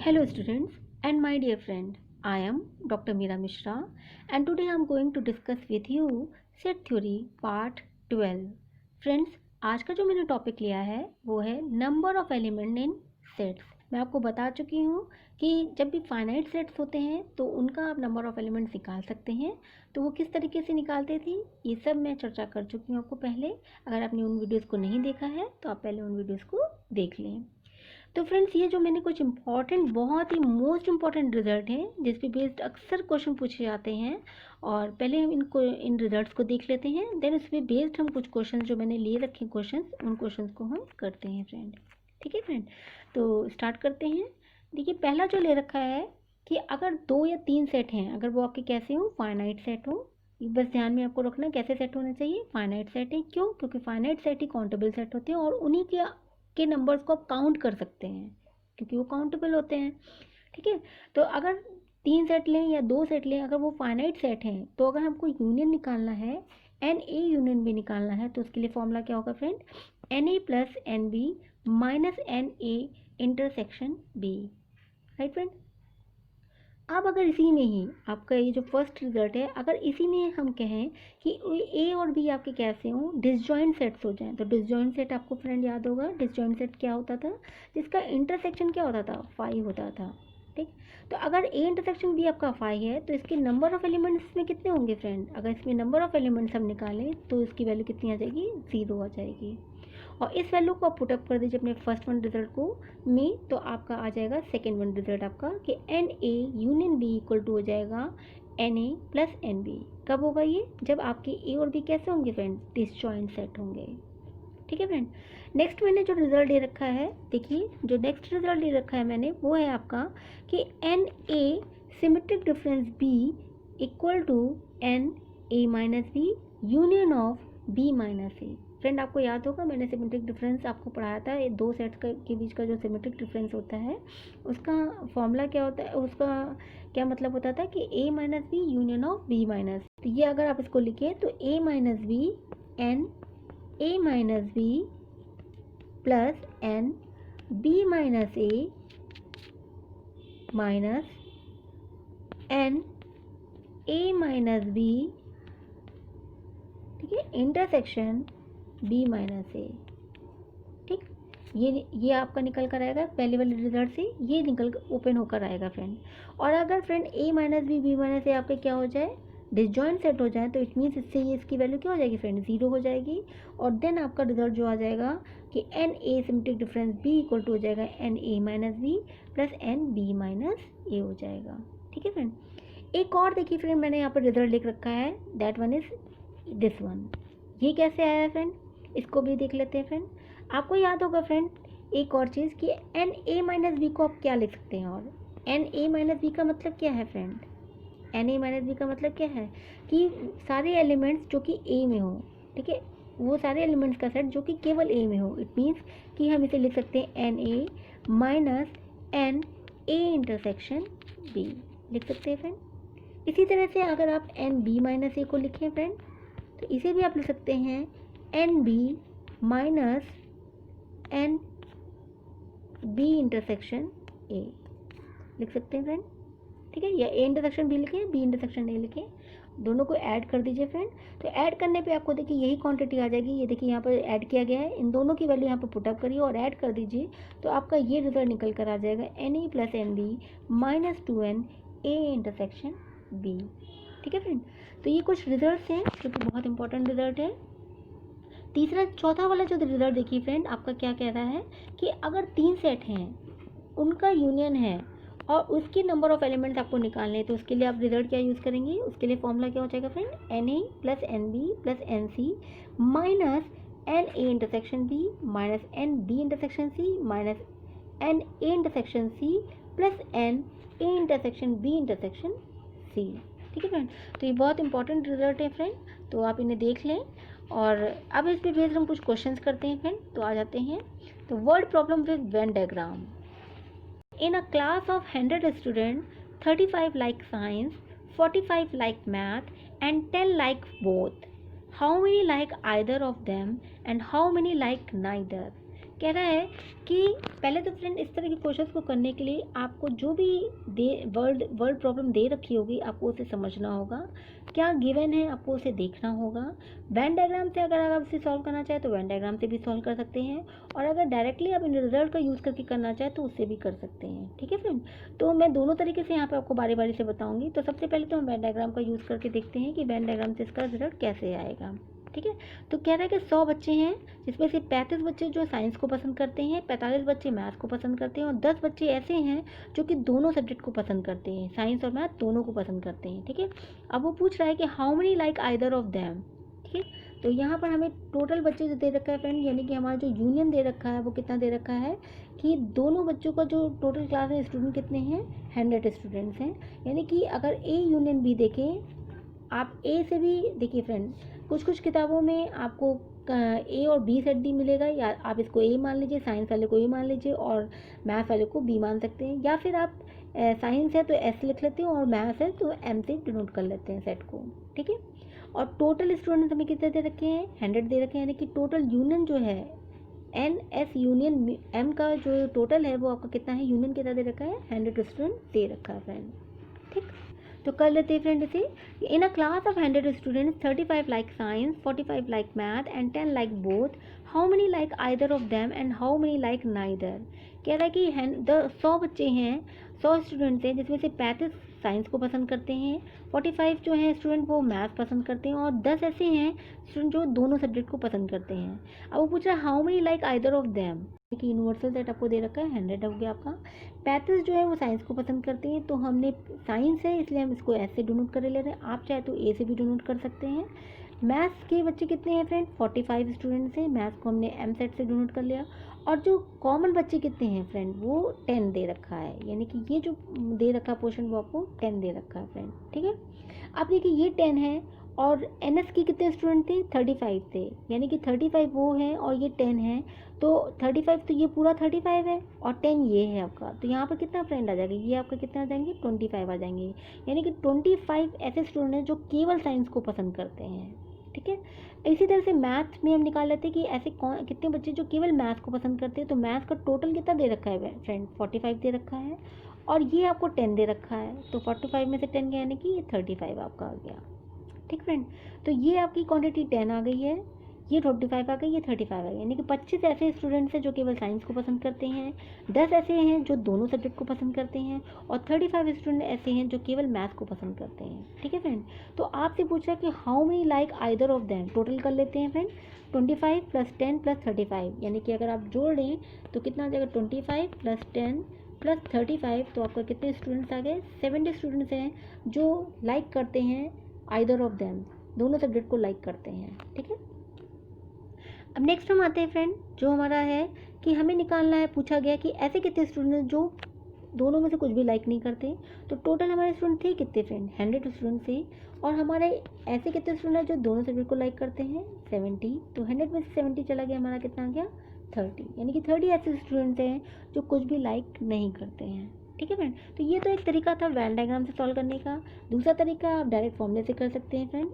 Hello students and my dear friend, I am Dr. Meera Mishra and today I am going to discuss with you set theory part 12. Friends, आज का जो मैंने topic लिया है वो है number of element in sets. मैं आपको बता चुकी हूँ कि जब भी फाइनाइट सेट्स होते हैं तो उनका आप नंबर ऑफ एलिमेंट्स निकाल सकते हैं। तो वो किस तरीके से निकालते थे ये सब मैं चर्चा कर चुकी हूँ आपको पहले। अगर आपने उन वीडियोज़ को नहीं देखा है तो आप पहले उन वीडियोज़ को देख लें। तो फ्रेंड्स, ये जो मैंने कुछ इंपॉर्टेंट, बहुत ही मोस्ट इंपॉर्टेंट रिजल्ट हैं जिस पे बेस्ड अक्सर क्वेश्चन पूछे जाते हैं, और पहले हम इन रिजल्ट्स को देख लेते हैं, देन उस पर बेस्ड हम कुछ क्वेश्चन जो मैंने ले रखे हैं क्वेश्चंस, उन क्वेश्चंस को हम करते हैं फ्रेंड। ठीक है फ्रेंड, तो स्टार्ट करते हैं। देखिए, पहला जो ले रखा है कि अगर 2 या 3 सेट हैं, अगर वो आपके कैसे हो, फाइनाइट सेट हो। बस ध्यान में आपको रखना कैसे सेट होना चाहिए, फाइनाइट सेट है। क्यों? क्योंकि फाइनाइट सेट ही काउंटेबल सेट होते हैं और उन्हीं के नंबर्स को आप काउंट कर सकते हैं क्योंकि वो काउंटेबल होते हैं। ठीक है, तो अगर 3 सेट लें या 2 सेट लें, अगर वो फाइनाइट सेट हैं, तो अगर हमको यूनियन निकालना है, एन ए यूनियन बी निकालना है, तो उसके लिए फॉर्मूला क्या होगा friend? N A plus n B minus n A intersection B. Right friend. अब अगर इसी में ही आपका ये जो फर्स्ट रिजल्ट है, अगर इसी में हम कहें कि ए और बी आपके कैसे हों, डिसजॉइंट सेट्स हो जाएं, तो डिसजॉइंट सेट आपको फ्रेंड याद होगा, डिसजॉइंट सेट क्या होता था? जिसका इंटरसेक्शन क्या होता था? 5 होता था। ठीक, तो अगर ए इंटरसेक्शन बी आपका 5 है तो इसके नंबर ऑफ एलिमेंट्स इसमें कितने होंगे फ्रेंड? अगर इसमें नंबर ऑफ एलिमेंट्स हम निकालें तो इसकी वैल्यू कितनी आ जाएगी? 0 आ जाएगी। और इस वैल्यू को आप पुटअप कर दीजिए अपने फर्स्ट वन रिजल्ट को में, तो आपका आ जाएगा सेकेंड वन रिजल्ट आपका कि n A union B equal to हो जाएगा n A plus n B. कब होगा ये? जब आपके ए और बी कैसे होंगे फ्रेंड? डिसजॉइंट सेट होंगे। ठीक है फ्रेंड। नेक्स्ट मैंने जो रिजल्ट दे रखा है, देखिए जो नेक्स्ट रिजल्ट दे रखा है मैंने, वो है आपका कि n A symmetric difference B equal to n A minus B union of B minus A. Friend, आपको याद होगा मैंने सिमेट्रिक डिफरेंस आपको पढ़ाया था, ये 2 सेट्स के बीच का जो सिमेट्रिक डिफरेंस होता है उसका फॉर्मूला क्या होता है, उसका क्या मतलब होता था कि A minus B union of B minus. तो ये अगर आप इसको लिखें तो A minus B n A minus B plus n B minus A minus n A minus B, ठीक है, इंटरसेक्शन बी माइनस ए। ठीक, ये आपका निकल कर आएगा पहले वाले रिजल्ट से, ये निकल ओपन होकर आएगा फ्रेंड। और अगर फ्रेंड ए माइनस बी बी माइनस ए आपके क्या हो जाए? डिसजॉइंट सेट हो जाए, तो इट मीन्स इससे ये इसकी वैल्यू क्या हो जाएगी फ्रेंड? 0 हो जाएगी। और देन आपका रिजल्ट जो आ जाएगा कि n A symmetric difference B equal to हो जाएगा n A minus B plus n B minus A हो जाएगा। ठीक है फ्रेंड। एक और देखिए फ्रेंड, मैंने यहाँ पर रिजल्ट लिख रखा है, that one is this one. ये कैसे आया है फ्रेंड? इसको भी देख लेते हैं फ्रेंड। आपको याद होगा फ्रेंड एक और चीज़ कि एन ए माइनस बी को आप क्या लिख सकते हैं? और एन ए माइनस बी का मतलब क्या है friend? N A minus B का मतलब क्या है कि सारे एलिमेंट्स जो कि ए में हो, ठीक है, वो सारे एलिमेंट्स का सेट जो कि केवल ए में हो। इट मीन्स कि हम इसे लिख सकते हैं n A minus n A intersection B, लिख सकते हैं फ्रेंड। इसी तरह से अगर आप एन बी माइनस ए को लिखें फ्रेंड, तो इसे भी आप लिख सकते हैं n B minus n B intersection A, लिख सकते हैं फ्रेंड। ठीक है, या ए इंटरसेक्शन बी लिखें, बी इंटरसेक्शन ए लिखें, दोनों को ऐड कर दीजिए फ्रेंड। तो ऐड करने पे आपको देखिए यही क्वांटिटी आ जाएगी। ये देखिए यहाँ पर ऐड किया गया है, इन दोनों की वैल्यू यहाँ पर पुटअप करिए और ऐड कर दीजिए, तो आपका ये रिजल्ट निकल कर आ जाएगा n A plus n B minus 2n A intersection B. ठीक है फ्रेंड। तो ये कुछ रिजल्ट्स हैं जो कि बहुत इंपॉर्टेंट रिजल्ट है। तीसरा, चौथा वाला जो रिजल्ट देखिए फ्रेंड, आपका क्या कह रहा है कि अगर 3 सेट हैं, उनका यूनियन है और उसकी नंबर ऑफ एलिमेंट्स आपको निकालने हैं, तो उसके लिए आप रिजल्ट क्या यूज़ करेंगे? उसके लिए फॉर्मूला क्या हो जाएगा friend? N A plus n B plus n C minus n A intersection B minus n B intersection C minus n A intersection C plus n A intersection B intersection C. ठीक है friend. तो ये बहुत important result है friend, तो आप इन्हें देख लें। और अब इस पे बेस्ड हम कुछ क्वेश्चंस करते हैं फ्रेंड, तो आ जाते हैं। तो word problem with Venn diagram. In a class of 100 students, 35 like science, 45 like math, and 10 like both. How many like either of them and how many like neither? कह रहा है कि पहले तो फ्रेंड इस तरह के क्वेश्चंस को करने के लिए आपको जो भी वर्ड प्रॉब्लम दे रखी होगी आपको उसे समझना होगा, क्या गिवन है आपको उसे देखना होगा। वेन डायग्राम से अगर आप इसे सॉल्व करना चाहें तो वेन डायग्राम से भी सॉल्व कर सकते हैं, और अगर डायरेक्टली आप इन रिजल्ट का यूज़ करके करना चाहें तो उससे भी कर सकते हैं। ठीक है फ्रेंड, तो मैं दोनों तरीके से यहाँ पे आपको बारी बारी से बताऊंगी। तो सबसे पहले तो हम वेन डायग्राम का यूज़ करके देखते हैं कि वेन डायग्राम से इसका रिजल्ट कैसे आएगा। ठीक है, तो कह रहा है कि 100 बच्चे हैं जिसमें से 35 बच्चे जो साइंस को पसंद करते हैं, 45 बच्चे मैथ्स को पसंद करते हैं, और 10 बच्चे ऐसे हैं जो कि दोनों सब्जेक्ट को पसंद करते हैं, साइंस और मैथ दोनों को पसंद करते हैं। ठीक है, अब वो पूछ रहा है कि how many like either of them. ठीक है, तो यहाँ पर हमें टोटल बच्चे जो दे रखा है फ्रेंड, यानी कि हमारा जो यूनियन दे रखा है वो कितना दे रखा है कि दोनों बच्चों का जो टोटल क्लास में स्टूडेंट कितने हैं, 100 स्टूडेंट्स हैं। यानी कि अगर ए यूनियन बी देखें, आप ए से भी देखिए फ्रेंड, कुछ कुछ किताबों में आपको ए और बी सेट डी मिलेगा, या आप इसको ए मान लीजिए, साइंस वाले को ए मान लीजिए और मैथ वाले को बी मान सकते हैं, या फिर आप साइंस है तो एस लिख लेते हैं और मैथ है तो एम से डिनोट कर लेते हैं सेट को। ठीक है, और टोटल स्टूडेंट्स हमें कितने दे रखे हैं, 100 दे रखे हैं, यानी कि टोटल यूनियन जो है एन एस यूनियन एम का जो टोटल है वो आपका कितना है, यूनियन कितना दे रखा है, 100 स्टूडेंट दे रखा है फ्रेंड। ठीक, तो कर लेते हैं फ्रेंड इसे। In a class of 100 students 35 like science, 45 like math and 10 like both, how many like either of them and how many like neither. कह रहा है कि 100 बच्चे हैं, 100 स्टूडेंट्स हैं जिसमें से 35 साइंस को पसंद करते हैं, 45 जो हैं स्टूडेंट वो मैथ पसंद करते हैं, और 10 ऐसे हैं स्टूडेंट जो दोनों सब्जेक्ट को पसंद करते हैं। अब वो पूछ रहा है how many like either of them, कि यूनिवर्सल सेट आपको दे रखा है 100 हो गया आपका। 35 जो है वो साइंस को पसंद करते हैं, तो हमने साइंस है इसलिए हम इसको एस से डोनोट कर ले रहे हैं, आप चाहे तो ए से भी डोनोट कर सकते हैं। मैथ्स के बच्चे कितने हैं फ्रेंड, 45 स्टूडेंट्स हैं, मैथ्स को हमने एम सेट से डोनोट कर लिया। और जो कॉमन बच्चे कितने हैं फ्रेंड, वो 10 दे रखा है, यानी कि ये जो दे रखा पोर्शन वो आपको 10 दे रखा है फ्रेंड। ठीक है, अब देखिए ये 10 है और एन एस की कितने स्टूडेंट थे, 35 थे, यानी कि 35 वो हैं और ये 10 है, तो 35 तो ये पूरा 35 है और 10 ये है आपका, तो यहाँ पर कितना फ्रेंड आ जाएगा, ये आपका कितना आ जाएंगे, 25 आ जाएंगे। यानी कि 25 ऐसे स्टूडेंट हैं जो केवल साइंस को पसंद करते हैं। ठीक है, इसी तरह से मैथ में हम निकाल लेते हैं कि ऐसे कौन कितने बच्चे जो केवल मैथ को पसंद करते हैं, तो मैथ का टोटल कितना दे रखा है फ्रेंड, 45 दे रखा है, और ये आपको 10 दे रखा है, तो 45 में से 10 गया यानी कि ये 35 आपका आ गया। ठीक फ्रेंड, तो ये आपकी क्वांटिटी 10 आ गई है, ये 25 आ गई, ये 35 आ गई, यानी कि 25 ऐसे स्टूडेंट्स हैं जो केवल साइंस को पसंद करते हैं, 10 ऐसे हैं जो दोनों सब्जेक्ट को पसंद करते हैं, और 35 स्टूडेंट ऐसे हैं जो केवल मैथ को पसंद करते हैं। ठीक है फ्रेंड, तो आपसे पूछा कि how many like either of them, total कर लेते हैं फ्रेंड, 25 + 10 + 35, यानी कि अगर आप जोड़ लें तो कितना आ जाएगा, 25 + 10 + 35, तो आपका कितने स्टूडेंट्स आ गए, 70 स्टूडेंट्स हैं जो लाइक करते हैं आइदर ऑफ देम, दोनों सब्जेक्ट को लाइक करते हैं। ठीक है, अब नेक्स्ट हम आते हैं फ्रेंड, जो हमारा है कि हमें निकालना है, पूछा गया कि ऐसे कितने स्टूडेंट जो दोनों में से कुछ भी लाइक नहीं करते, तो टोटल हमारे स्टूडेंट थे कितने फ्रेंड, 100 स्टूडेंट थे, और हमारे ऐसे कितने स्टूडेंट हैं जो दोनों सब्जेक्ट को लाइक करते हैं, 70, तो 100 में से 70 चला गया, हमारा कितना आ गया, 30, यानी कि 30 ऐसे स्टूडेंट्स हैं जो कुछ भी लाइक नहीं करते हैं। ठीक है फ्रेंड, तो ये तो एक तरीका था वेन डायग्राम से सॉल्व करने का। दूसरा तरीका आप डायरेक्ट फॉर्मूले से कर सकते हैं फ्रेंड।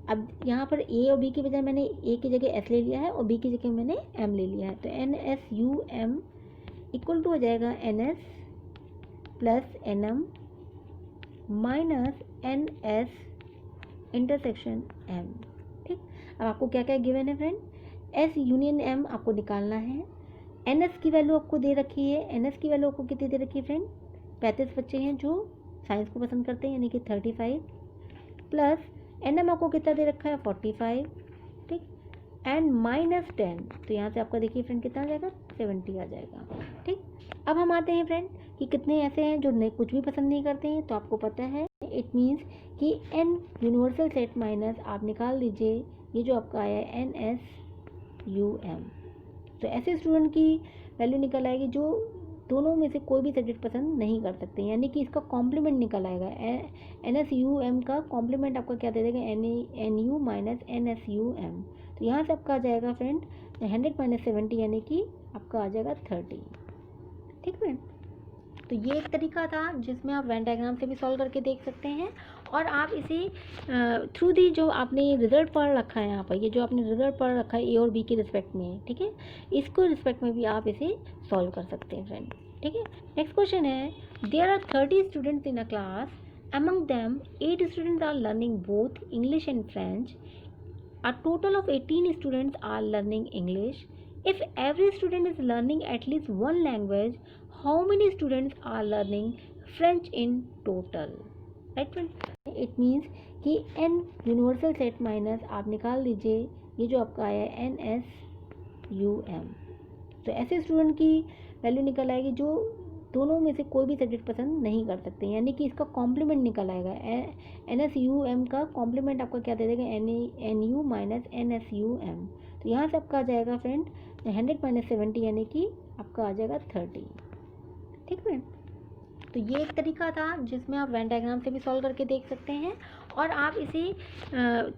अब यहाँ पर ए और बी की बजाय मैंने ए की जगह एस ले लिया है और बी की जगह मैंने एम ले लिया है, तो n S U M equal to हो जाएगा n S plus n M minus n S intersection M. ठीक, अब आपको क्या क्या गिवन है फ्रेंड, एस यूनियन एम आपको निकालना है, एन एस की वैल्यू आपको दे रखी है, एन एस की वैल्यू आपको कितनी दे रखी है फ्रेंड, 35 बच्चे हैं जो साइंस को पसंद करते हैं, यानी कि 35, प्लस एन एम आपको कितना दे रखा है, 45, ठीक, एंड माइनस 10, तो यहाँ से आपका देखिए फ्रेंड कितना आ जाएगा, 70 आ जाएगा। ठीक, अब हम आते हैं फ्रेंड कि कितने ऐसे हैं जो कुछ भी पसंद नहीं करते हैं, तो आपको पता है इट मीन्स कि एन यूनिवर्सल सेट माइनस आप निकाल लीजिए, ये जो आपका आया है एन एस यू एम, तो ऐसे स्टूडेंट की वैल्यू निकल आएगी जो दोनों में से कोई भी सब्जेक्ट पसंद नहीं कर सकते, यानी कि इसका कॉम्प्लीमेंट निकल आएगा, एन एस यू एम का कॉम्प्लीमेंट आपका क्या दे देगा, n U minus n S U M, तो यहाँ से आपका आ जाएगा फ्रेंड 100 - 70, यानी कि आपका आ जाएगा 30। ठीक फ्रेंड, तो ये एक तरीका था जिसमें आप वेन डायग्राम से भी सॉल्व करके देख सकते हैं, और आप इसे थ्रू दी जो आपने रिजल्ट पढ़ रखा है यहाँ पर, ये जो आपने रिजल्ट पढ़ रखा है ए और बी के रिस्पेक्ट में, ठीक है, इसको रिस्पेक्ट में भी आप इसे सॉल्व कर सकते हैं फ्रेंड। ठीक है, नेक्स्ट क्वेश्चन है, there are 30 students in a class, among them 8 students are learning both English and French. A total of 18 students are learning English. If every student is learning at least one language, how many students are learning French in total? Right friend? It means कि n universal set minus आप निकाल दीजिए ये जो आपका आया है NSUM, तो ऐसे स्टूडेंट की वैल्यू निकल आएगी जो दोनों में से कोई भी सब्जेक्ट पसंद नहीं कर सकते, यानी कि इसका कॉम्प्लीमेंट निकल आएगा। NSUM का कॉम्प्लीमेंट आपका क्या दे देगा, NU माइनस NSUM, तो यहाँ से आपका आ जाएगा फ्रेंड 100 माइनस 70, यानी कि आपका आ जाएगा 30। ठीक फ्रेंड, तो ये एक तरीका था जिसमें आप वेन डायग्राम से भी सॉल्व करके देख सकते हैं, और आप इसे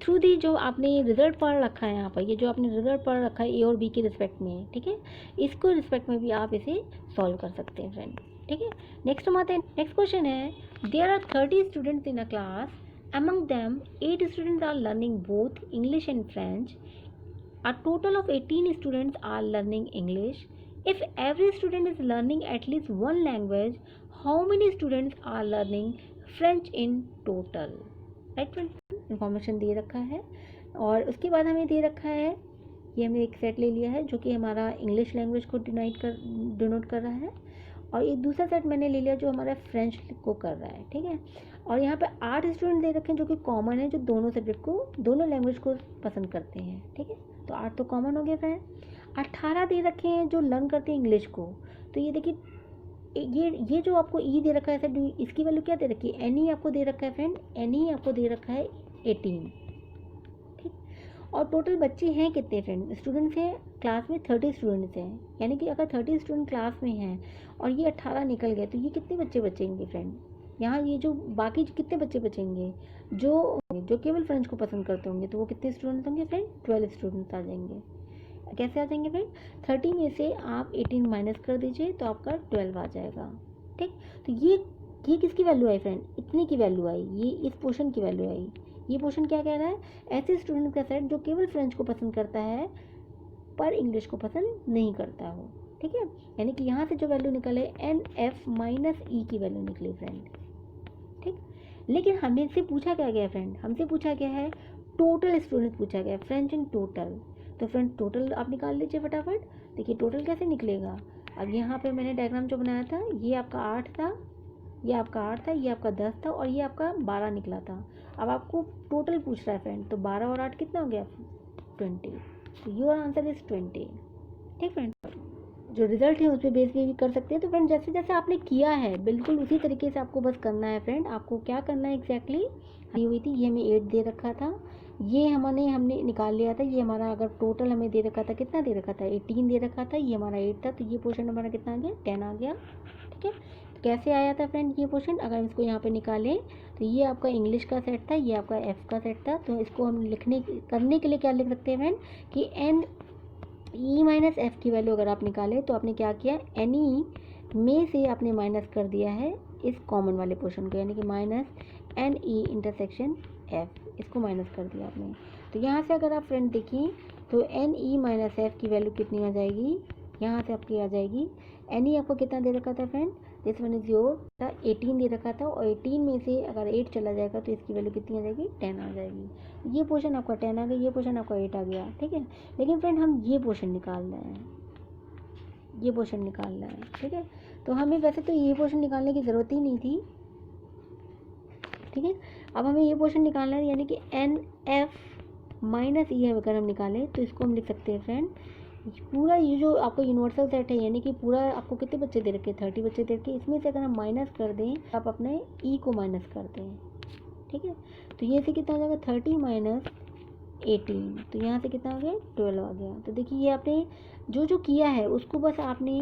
थ्रू दी जो आपने रिजल्ट पढ़ रखा है यहाँ पर, ये जो आपने रिजल्ट पढ़ रखा है ए और बी के रिस्पेक्ट में, ठीक है, इसको रिस्पेक्ट में भी आप इसे सॉल्व कर सकते हैं फ्रेंड। ठीक है, नेक्स्ट हम आते हैं, नेक्स्ट क्वेश्चन है, there are 30 students in a class, among them 8 students are learning both English and French. A total of 18 students are learning English. If every student is learning at least one language, how many students are learning French in total? Right friend, information दे रखा है, और उसके बाद हमें दे रखा है, ये हमने एक सेट ले लिया है जो कि हमारा इंग्लिश लैंग्वेज को डिनोट कर रहा है, और एक दूसरा सेट मैंने ले लिया जो हमारा फ्रेंच को कर रहा है। ठीक है, और यहाँ पे 8 स्टूडेंट दे रखे हैं जो कि कॉमन है, जो दोनों सब्जेक्ट को, दोनों लैंग्वेज को पसंद करते हैं। ठीक है, तो 8 तो कॉमन हो गए फ्रेंड। 18 दे रखे हैं जो लर्न करते हैं इंग्लिश को, तो ये देखिए ये जो आपको ई दे रखा है सर, इसकी वैल्यू क्या दे रखी है, एन ई आपको दे रखा है फ्रेंड, एन ई आपको दे रखा है 18। ठीक, और टोटल बच्चे हैं कितने फ्रेंड, स्टूडेंट्स हैं क्लास में 30 स्टूडेंट्स हैं, यानी कि अगर 30 स्टूडेंट क्लास में हैं और ये 18 निकल गए तो ये कितने बच्चे बचेंगे फ्रेंड, यहाँ ये जो बाकी कितने बच्चे बचेंगे जो केवल फ्रेंच को पसंद करते होंगे, तो वो कितने स्टूडेंट्स होंगे फ्रेंड, 12 स्टूडेंट्स आ जाएंगे। कैसे आ जाएंगे फ्रेंड, 30 में से आप 18 माइनस कर दीजिए तो आपका 12 आ जाएगा। ठीक, तो ये किसकी वैल्यू आई फ्रेंड, इतने की वैल्यू आई, ये इस पोर्शन की वैल्यू आई। ये पोर्शन क्या कह रहा है, ऐसे स्टूडेंट का सेट जो केवल फ्रेंच को पसंद करता है पर इंग्लिश को पसंद नहीं करता हो। ठीक है, यानी कि यहाँ से जो वैल्यू निकले NF माइनस ई की वैल्यू निकली फ्रेंड। ठीक, लेकिन हमें से पूछा क्या गया फ्रेंड, हमसे पूछा गया है टोटल स्टूडेंट पूछा गया, फ्रेंच इन टोटल, तो फ्रेंड टोटल आप निकाल लीजिए फटाफट। देखिए टोटल कैसे निकलेगा, अब यहाँ पे मैंने डायग्राम जो बनाया था, ये आपका 8 था, ये आपका 8 था, ये आपका 10 था, और ये आपका 12 निकला था। अब आपको टोटल पूछ रहा है फ्रेंड, तो 12 और 8 कितना हो गया, 20, तो योर आंसर इज 20। ठीक फ्रेंड, जो रिजल्ट है उस पर बेस पे भी कर सकते हैं। तो फ्रेंड जैसे जैसे आपने किया है बिल्कुल उसी तरीके से आपको बस करना है फ्रेंड। आपको क्या करना है एग्जैक्टली, हुई थी ये हमें 8 दे रखा था, ये हमने निकाल लिया था, ये हमारा अगर टोटल हमें दे रखा था, कितना दे रखा था 18 दे रखा था, ये हमारा 8 था, तो ये पोर्शन हमारा कितना आ गया 10 आ गया। ठीक है, तो कैसे आया था फ्रेंड ये पोर्शन, अगर इसको यहाँ पे निकालें तो ये आपका इंग्लिश का सेट था, ये आपका एफ का सेट था, तो इसको हम करने के लिए क्या लिख सकते हैं फ्रेंड कि एन ई माइनस एफ की वैल्यू अगर आप निकालें तो आपने क्या किया, एन ई में से आपने माइनस कर दिया है इस कॉमन वाले पोर्शन को, यानी कि minus n E intersection F, इसको माइनस कर दिया आपने। तो यहाँ से अगर आप फ्रेंड देखें तो एन ई माइनस एफ की वैल्यू कितनी आ जाएगी, यहाँ से आपकी आ जाएगी, एन ई आपको कितना दे रखा था friend, this one is your 18 दे रखा था, और 18 में से अगर 8 चला जाएगा तो इसकी वैल्यू कितनी आ जाएगी 10 आ जाएगी। ये पोर्शन आपका 10 आ गया, ये पोर्शन आपका 8 आ गया। ठीक है, लेकिन फ्रेंड हम ये पोर्शन निकाल रहे हैं, ये पोर्शन निकाल रहे हैं। ठीक है, तो हमें वैसे तो ये पोर्शन निकालने की ज़रूरत ही नहीं थी। ठीक है, अब हमें ये पोर्शन निकालना है, यानी कि एन एफ माइनस ई है, अगर हम निकालें तो इसको हम लिख सकते हैं फ्रेंड, पूरा ये जो आपको यूनिवर्सल सेट है, यानी कि पूरा आपको कितने बच्चे दे रखे, 30 बच्चे दे रखे, इसमें से अगर हम माइनस कर दें, आप अपने ई को माइनस कर दें। ठीक है, तो ये से कितना हो जाएगा 30 माइनस 18, तो यहाँ से कितना आ गया 12 आ गया। तो देखिए ये आपने जो किया है उसको बस आपने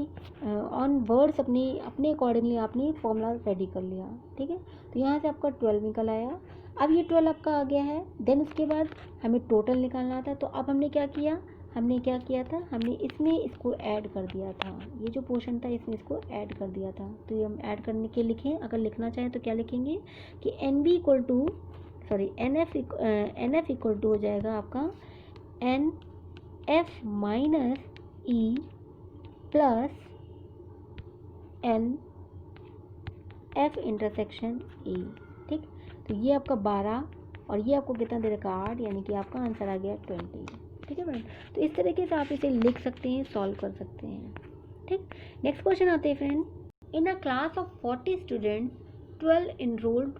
ऑन वर्ड्स अपने अकॉर्डिंगली आपने फॉर्मूला रेडी कर लिया। ठीक है, तो यहाँ से आपका 12 निकल आया। अब ये 12 आपका आ गया है, देन उसके बाद हमें टोटल निकालना था, तो अब हमने क्या किया, हमने क्या किया था, हमने इसमें इसको ऐड कर दिया था, ये जो पोर्शन था इसमें इसको ऐड कर दिया था। तो ये हम ऐड करने के लिखें, अगर लिखना चाहें तो क्या लिखेंगे कि n B equal to n F equal to हो जाएगा आपका n F minus E plus n F intersection E. ठीक, तो ये आपका 12 और ये आपको कितना दे रखा 8, यानी कि आपका आंसर आ गया 20। ठीक है फ्रेंड, तो इस तरीके से आप इसे लिख सकते हैं, सॉल्व कर सकते हैं। ठीक, नेक्स्ट क्वेश्चन आते हैं friend. In a class of 40 students 12 enrolled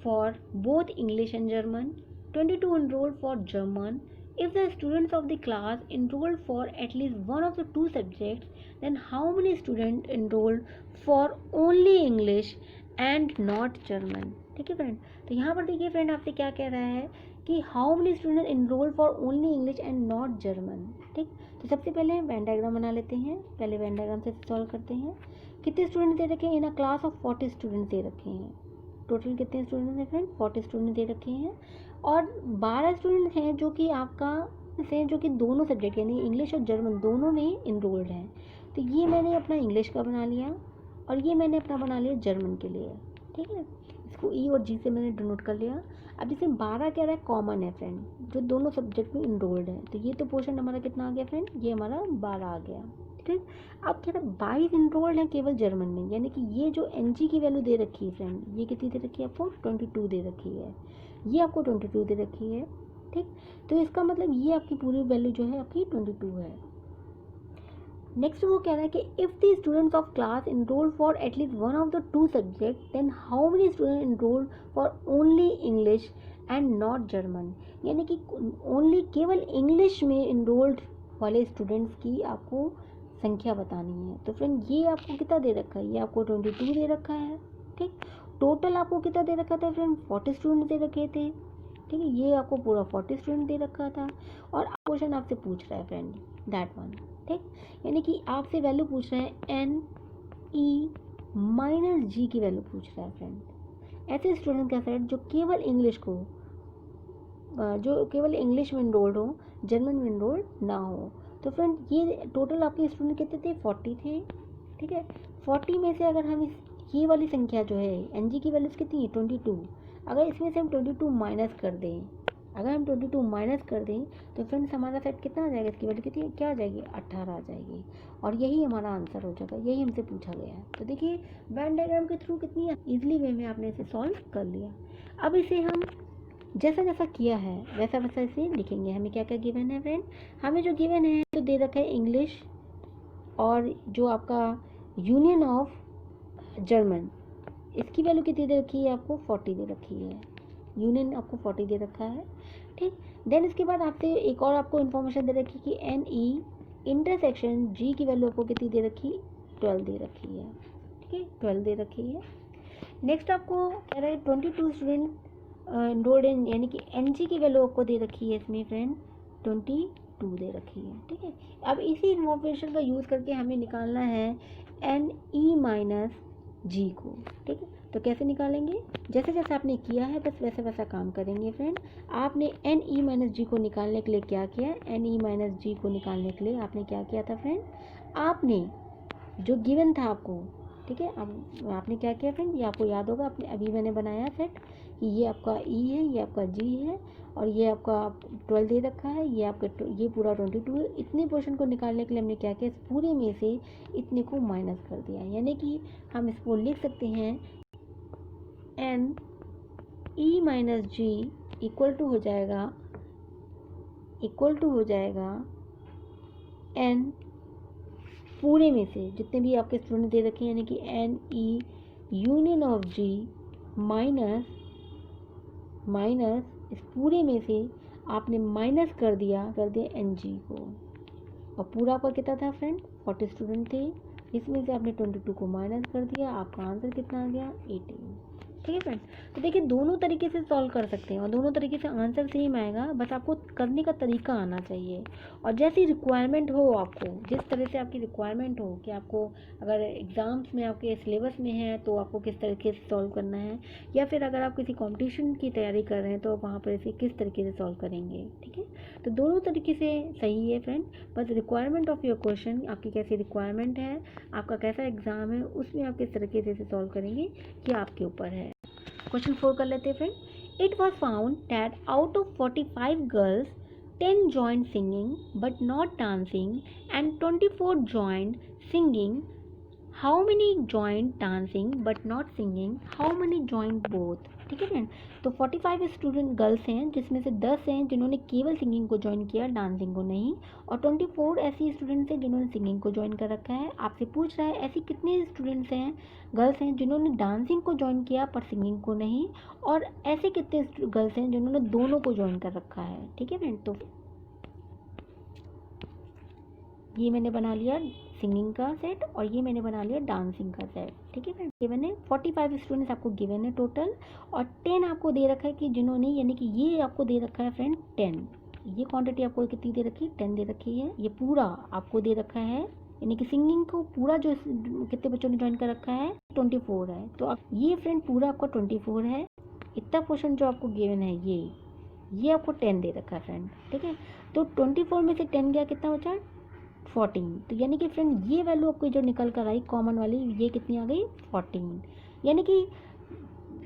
for both English and German, 22 enrolled for German. If the students of the class enrolled for at least one of the two subjects, then how many students enrolled for only English and not German? ठीक है friend, तो यहाँ पर देखिए friend आपसे क्या कह रहा है कि how many student enrol for only English and not German. ठीक, तो सबसे पहले वेन डायग्राम बना लेते हैं, पहले वेन डायग्राम से सॉल्व करते हैं। कितने स्टूडेंट दे रखे हैं, इन a class of 40 student they रखे हैं। टोटल कितने स्टूडेंट हैं फ्रेंड, 40 स्टूडेंट दे रखे हैं और 12 स्टूडेंट हैं जो कि आपका से जो कि दोनों सब्जेक्ट यानी इंग्लिश और जर्मन दोनों में इनरोल्ड हैं। तो ये मैंने अपना इंग्लिश का बना लिया और ये मैंने अपना बना लिया जर्मन के लिए। ठीक है, इसको ई और जी से मैंने डिनोट कर लिया। अब इसमें 12 कह रहा है कॉमन है फ्रेंड, जो दोनों सब्जेक्ट में इनरोल्ड है, तो ये तो पोर्शन हमारा कितना आ गया फ्रेंड, ये हमारा 12 आ गया। ठीक, अब कह रहा है 22 इनरोल्ड है केवल जर्मन में, यानी कि ये जो एन जी की वैल्यू दे रखी है फ्रेंड, ये कितनी दे रखी है आपको, 22 दे रखी है, ये आपको 22 दे रखी है। ठीक, तो इसका मतलब ये आपकी पूरी वैल्यू जो है आपकी 22 है। नेक्स्ट वो कह रहा है कि if the students of class enrol for at least one of the two subject, then how many student enrol for only English and not German, यानी कि ओनली केवल इंग्लिश में इनरोल्ड वाले स्टूडेंट्स की आपको संख्या बतानी है। तो फ्रेंड ये आपको कितना दे रखा है, ये आपको 22 दे रखा है। ठीक, टोटल आपको कितना दे रखा था फ्रेंड, 40 स्टूडेंट दे रखे थे। ठीक है, ये आपको पूरा 40 स्टूडेंट दे रखा था और क्वेश्चन आपसे पूछ रहा है फ्रेंड दैट वन। ठीक, यानी कि आपसे वैल्यू पूछ रहे हैं एन ई माइनस जी की वैल्यू पूछ रहा है फ्रेंड। ऐसे स्टूडेंट का सेट जो केवल इंग्लिश को जो केवल इंग्लिश में इनरोल्ड हो, जर्मन में इनरोल्ड ना हो। तो फ्रेंड ये टोटल आपके स्टूडेंट कितने थे, 40 थे। ठीक है, 40 में से अगर हम ये वाली संख्या जो है एन जी की वैल्यूज़ कितनी है, 22, अगर इसमें से हम 22 माइनस कर दें, अगर हम 22 माइनस कर दें तो फ्रेंड्स हमारा सेट कितना आ जाएगा, इसकी वैल्यू कितनी क्या आ जाएगी, 18 आ जाएगी और यही हमारा आंसर हो जाएगा, यही हमसे पूछा गया है। तो देखिए वेन डायग्राम के थ्रू कितनी ईजिली वे में आपने इसे सॉल्व कर लिया। अब इसे हम जैसा जैसा किया है वैसा वैसा इसे लिखेंगे। हमें क्या क्या गिवन है फ्रेंड, हमें जो गिवन है तो दे रखा है इंग्लिश और जो आपका यूनियन ऑफ जर्मन, इसकी वैल्यू कितनी दे रखी है आपको, 40 दे रखी है, यूनियन आपको 40 दे रखा है। ठीक, देन इसके बाद आपसे एक और आपको इन्फॉर्मेशन दे रखी कि एन ई इंटरसेक्शन जी की वैल्यू आपको कितनी दे रखी, 12 दे रखी है। ठीक है, 12 दे रखी है। नेक्स्ट आपको कह रहा है 22 स्टूडेंट इनरोल्ड इन, यानी कि एन जी की वैल्यू आपको दे रखी है इसमें फ्रेंड 22 दे रखी है। ठीक है, अब इसी इन्फॉर्मेशन का यूज़ करके हमें निकालना है एन ई माइनस जी को। ठीक है, तो कैसे निकालेंगे, जैसे जैसे आपने किया है बस वैसा वैसा काम करेंगे फ्रेंड। आपने एन ई माइनस जी को निकालने के लिए क्या किया, एन ई माइनस जी को निकालने के लिए आपने क्या किया था फ्रेंड, आपने जो गिवन था आपको, ठीक है, अब आपने क्या किया फ्रेंड, ये आपको याद होगा, आपने अभी मैंने बनाया सेट कि ये आपका ई है, ये आपका जी है और ये आपका 12 दे रखा है, ये आपका ये पूरा 22 है। इतने पोर्शन को निकालने के लिए हमने क्या किया, इस पूरे में से इतने को माइनस कर दिया, यानी कि हम इसको लिख सकते हैं n E minus G equal to हो जाएगा एन पूरे में से जितने भी आपके स्टूडेंट दे रखे हैं, यानी कि n E union of G minus इस पूरे में से आपने माइनस कर दिया एन जी को, और पूरा आपका कितना था फ्रेंड, 40 स्टूडेंट थे, इसमें से आपने 22 को माइनस कर दिया, आपका आंसर कितना आ गया, 18। ठीक है फ्रेंड। तो देखिए दोनों तरीके से सॉल्व कर सकते हैं और दोनों तरीके से आंसर सेम आएगा, बस आपको करने का तरीका आना चाहिए और जैसी रिक्वायरमेंट हो, आपको जिस तरह से आपकी रिक्वायरमेंट हो कि आपको अगर एग्ज़ाम्स में आपके सिलेबस में है तो आपको किस तरीके से सॉल्व करना है, या फिर अगर आप किसी कॉम्पिटिशन की तैयारी कर रहे हैं तो वहाँ पर इसे किस तरीके से सॉल्व करेंगे। ठीक है, तो दोनों तरीके से सही है फ्रेंड, बस रिक्वायरमेंट ऑफ योर क्वेश्चन, आपकी कैसी रिक्वायरमेंट है, आपका कैसा एग्ज़ाम है, उसमें आप किस तरीके से सॉल्व करेंगे ये आपके ऊपर है। क्वेश्चन 4 कर लेते हैं friend. It was found that out of 45 girls 10 joined singing but not dancing and 24 joined singing. How many joined dancing but not singing? How many joined both? ठीक है फ्रेंड, तो 45 स्टूडेंट गर्ल्स हैं जिसमें से 10 हैं जिन्होंने केवल सिंगिंग को ज्वाइन किया, डांसिंग को नहीं, और 24 ऐसी स्टूडेंट्स हैं जिन्होंने सिंगिंग को ज्वाइन कर रखा है। आपसे पूछ रहा है ऐसी कितने स्टूडेंट्स हैं, गर्ल्स हैं जिन्होंने डांसिंग को ज्वाइन किया पर सिंगिंग को नहीं, और ऐसे कितने गर्ल्स हैं जिन्होंने दोनों को ज्वाइन कर रखा है। ठीक है फ्रेंड, तो ये मैंने बना लिया सिंगिंग का सेट और ये मैंने बना लिया डांसिंग का सेट। ठीक है फ्रेंड, गिवन है 45 स्टूडेंट्स आपको गिवन है टोटल, और 10 आपको दे रखा है कि जिन्होंने, यानी कि ये आपको दे रखा है फ्रेंड 10, ये क्वांटिटी आपको कितनी दे रखी है, 10 दे रखी है। ये पूरा आपको दे रखा है, यानी कि सिंगिंग को पूरा जो कितने बच्चों ने ज्वाइन कर रखा है 24 है, तो अब ये फ्रेंड पूरा आपका 24 है। इतना पोर्शन जो आपको गिवन है ये आपको 10 दे रखा है फ्रेंड। ठीक है, तो 24 में से 10 गया, कितना बचा 14, तो यानी कि फ्रेंड ये वैल्यू आपको जो निकल कर आई कॉमन वाली, ये कितनी आ गई 14, यानी कि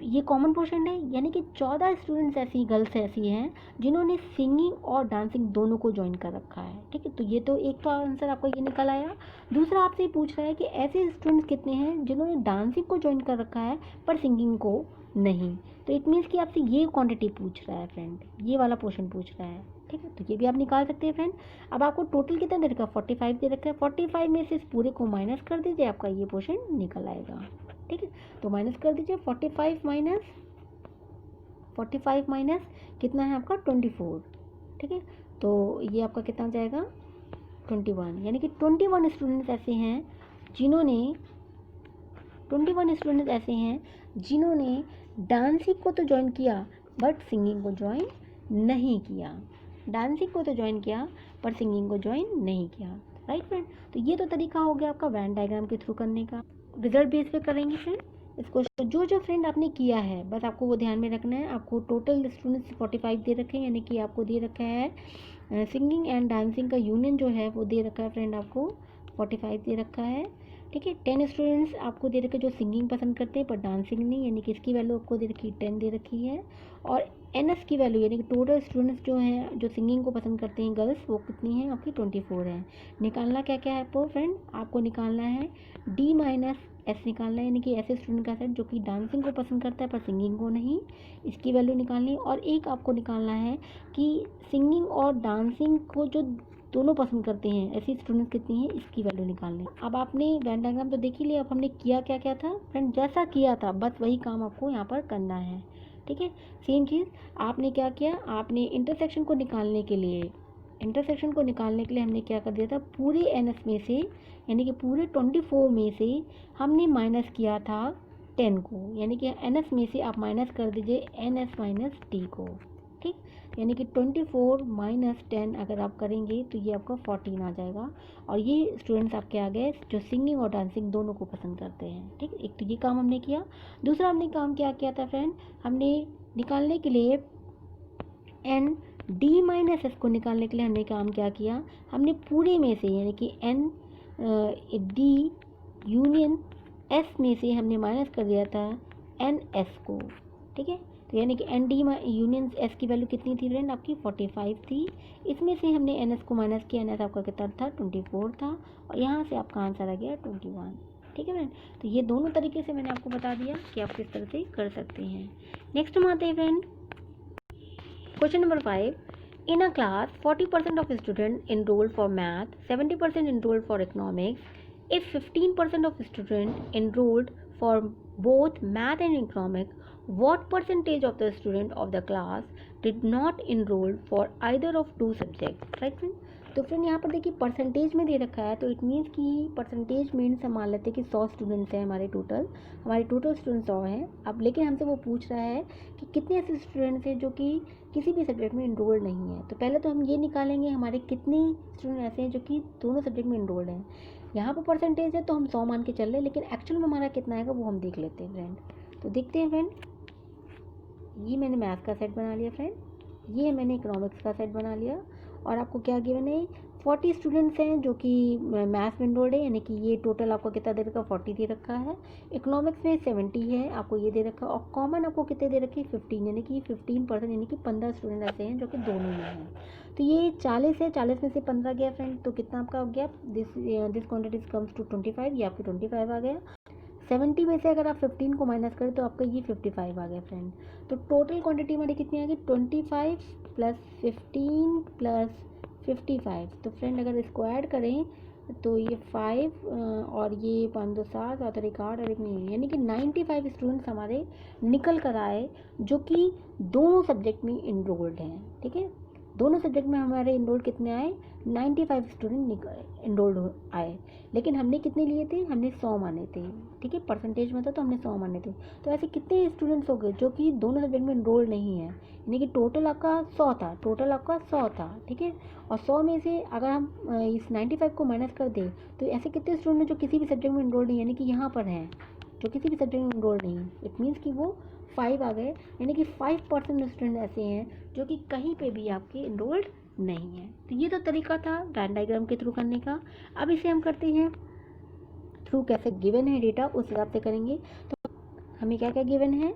ये कॉमन पोर्शन है, यानी कि 14 स्टूडेंट्स ऐसी, गर्ल्स ऐसी हैं जिन्होंने सिंगिंग और डांसिंग दोनों को ज्वाइन कर रखा है। ठीक है, तो ये तो एक तो आंसर आपका ये निकल आया। दूसरा आपसे ये पूछ रहा है कि ऐसे स्टूडेंट्स कितने हैं जिन्होंने डांसिंग को ज्वाइन कर रखा है पर सिंगिंग को नहीं, तो इट मीन्स कि आपसे ये क्वांटिटी पूछ रहा है फ्रेंड, ये वाला पोर्शन पूछ रहा है। ठीक है, तो ये भी आप निकाल सकते हैं फ्रेंड। अब आपको टोटल कितना दे रखा है, 45 दे रखा है, 45 में से इस पूरे को माइनस कर दीजिए, आपका ये पोर्शन निकल आएगा। ठीक है, तो माइनस कर दीजिए 45 माइनस कितना है आपका 24। ठीक है, तो ये आपका कितना जाएगा 21, यानी कि 21 स्टूडेंट्स ऐसे हैं जिन्होंने डांसिंग को तो ज्वाइन किया बट सिंगिंग को ज्वाइन नहीं किया, डांसिंग को तो ज्वाइन किया पर सिंगिंग को ज्वाइन नहीं किया। राइट फ्रेंड, तो ये तो तरीका हो गया आपका वेन डायग्राम के थ्रू करने का। रिजल्ट बेस पे करेंगे फ्रेंड इसको, जो फ्रेंड आपने किया है बस आपको वो ध्यान में रखना है। आपको टोटल स्टूडेंट्स 45 दे रखे हैं, यानी कि आपको दे रखा है सिंगिंग एंड डांसिंग का यूनियन जो है वो दे रखा है फ्रेंड, आपको 45 दे रखा है। ठीक है, 10 स्टूडेंट्स आपको दे रखे जो सिंगिंग पसंद करते हैं पर डांसिंग नहीं, यानी कि इसकी वैल्यू आपको दे रखी 10 दे रखी है। और एनएस की वैल्यू, यानी कि टोटल स्टूडेंट्स जो हैं जो सिंगिंग को पसंद करते हैं गर्ल्स, वो कितनी है आपकी 24 है। निकालना क्या क्या है आपको फ्रेंड, आपको निकालना है डी माइनस एस निकालना है, यानी कि ऐसे स्टूडेंट का सेट जो कि डांसिंग को पसंद करता है पर सिंगिंग को नहीं, इसकी वैल्यू निकालनी है। और एक आपको निकालना है कि सिंगिंग और डांसिंग को जो दोनों पसंद करते हैं ऐसी स्टूडेंट्स कितनी हैं, इसकी वैल्यू निकालनी। अब आपने वेन डायग्राम तो देख ही लिया, अब हमने किया क्या क्या था फ्रेंड, जैसा किया था बस वही काम आपको यहाँ पर करना है। ठीक है, सेम चीज़ आपने क्या किया, आपने इंटरसेक्शन को निकालने के लिए हमने क्या कर दिया था, पूरे एनएस में से, यानी कि पूरे 24 में से हमने माइनस किया था 10 को, यानी कि एनएस में से आप माइनस कर दीजिए एनएस माइनस टी को। ठीक, यानी कि 24 माइनस 10 अगर आप करेंगे तो ये आपका 14 आ जाएगा। और ये स्टूडेंट्स आपके आ गए जो सिंगिंग और डांसिंग दोनों को पसंद करते हैं। ठीक, एक तो ये काम हमने किया। दूसरा हमने काम क्या किया था फ्रेंड, हमने निकालने के लिए एन डी माइनस एस को निकालने के लिए हमने काम क्या किया, हमने पूरे में से, यानी कि एन डी यूनियन एस में से हमने माइनस कर दिया था एन एस को। ठीक है, तो यानी कि एन डी यूनियन एस की वैल्यू कितनी थी फ्रेंड आपकी 45 थी, इसमें से हमने एन एस को माइनस किया, एन एस आपका कितना था 24 था, और यहाँ से आपका आंसर आ गया 21। ठीक है फ्रेंड, तो ये दोनों तरीके से मैंने आपको बता दिया कि आप किस तरह से कर सकते हैं। नेक्स्ट हम आते हैं friend question number 5। In a class, 40% of students enrolled for math, 70% enrolled for economics. If 15% of students enrolled for both math and economics, what percentage of the student of the class did not enroll for either of two subjects? Right? तो friend यहाँ पर देखिए percentage में दे रखा है, तो it means कि percentage means हम मान लेते हैं कि 100 स्टूडेंट्स हैं हमारे टोटल स्टूडेंट्स 100 हैं। अब लेकिन हमसे वो पूछ रहा है कि कितने ऐसे स्टूडेंट्स हैं जो कि किसी भी सब्जेक्ट में इनरोल्ड नहीं है। तो पहले तो हम ये निकालेंगे हमारे कितने स्टूडेंट ऐसे हैं जो कि दोनों सब्जेक्ट में इनरोल्ड हैं। यहाँ पर परसेंटेज है तो हम 100 मान के चल रहे हैं, लेकिन एक्चुअल में हमारा कितना आएगा वो हम देख लेते हैं फ्रेंड। तो देखते हैं फ्रेंड, ये मैंने मैथ का सेट बना लिया फ्रेंड, ये मैंने इकोनॉमिक्स का सेट बना लिया, और आपको क्या गिवन है 40 स्टूडेंट्स हैं जो कि मैथ्स में इनरोल्ड है, यानी कि ये टोटल आपको कितना दे रखा है 40 दे रखा है। इकोनॉमिक्स में 70 है, आपको ये दे रखा है, और कॉमन आपको कितने दे रखे 15, यानी कि 15% यानी कि 15 स्टूडेंट ऐसे हैं जो कि दोनों में हैं। तो ये 40 है, 40 में से 15 गया फ्रेंड, तो कितना आपका हो गया, दिस क्वान्टिटी कम्स टू 25, ये आपके 25 आ गया। 70 में से अगर आप 15 को माइनस करें तो आपका ये 55 आ गया फ्रेंड। तो टोटल क्वांटिटी हमारी कितनी आ गई 25 प्लस 15 प्लस 55। तो फ्रेंड अगर इसको ऐड करें तो ये 5 और ये 5 2 7 और एक 8 और एक 9, यानी कि 95 स्टूडेंट्स हमारे निकल कर आए जो कि दोनों सब्जेक्ट में इनरोल्ड हैं। ठीक है, दोनों सब्जेक्ट में हमारे इनरोल्ड कितने आए 95 स्टूडेंट इनरोल्ड आए, लेकिन हमने कितने लिए थे, हमने 100 माने थे। ठीक है, परसेंटेज में था तो हमने 100 माने थे। तो ऐसे कितने स्टूडेंट्स हो गए जो कि दोनों सब्जेक्ट में इनरोल्ड नहीं है, यानी कि टोटल आपका 100 था। ठीक है, और 100 में से अगर हम इस 95 को माइनस कर दें तो ऐसे कितने स्टूडेंट हैं जो किसी भी सब्जेक्ट में इनरोल्ड नहीं, यानी कि यहाँ पर हैं जो किसी भी सब्जेक्ट में इनरोल्ड नहीं है। इट मीन्स कि वो 5 आ गए, यानी कि 5% स्टूडेंट ऐसे हैं जो कि कहीं पे भी आपके इनरोल्ड नहीं है। तो ये तो तरीका था वेन डायग्राम के थ्रू करने का। अब इसे हम करते हैं थ्रू कैसे गिवन है डेटा उस हिसाब से करेंगे। तो हमें क्या क्या गिवन है,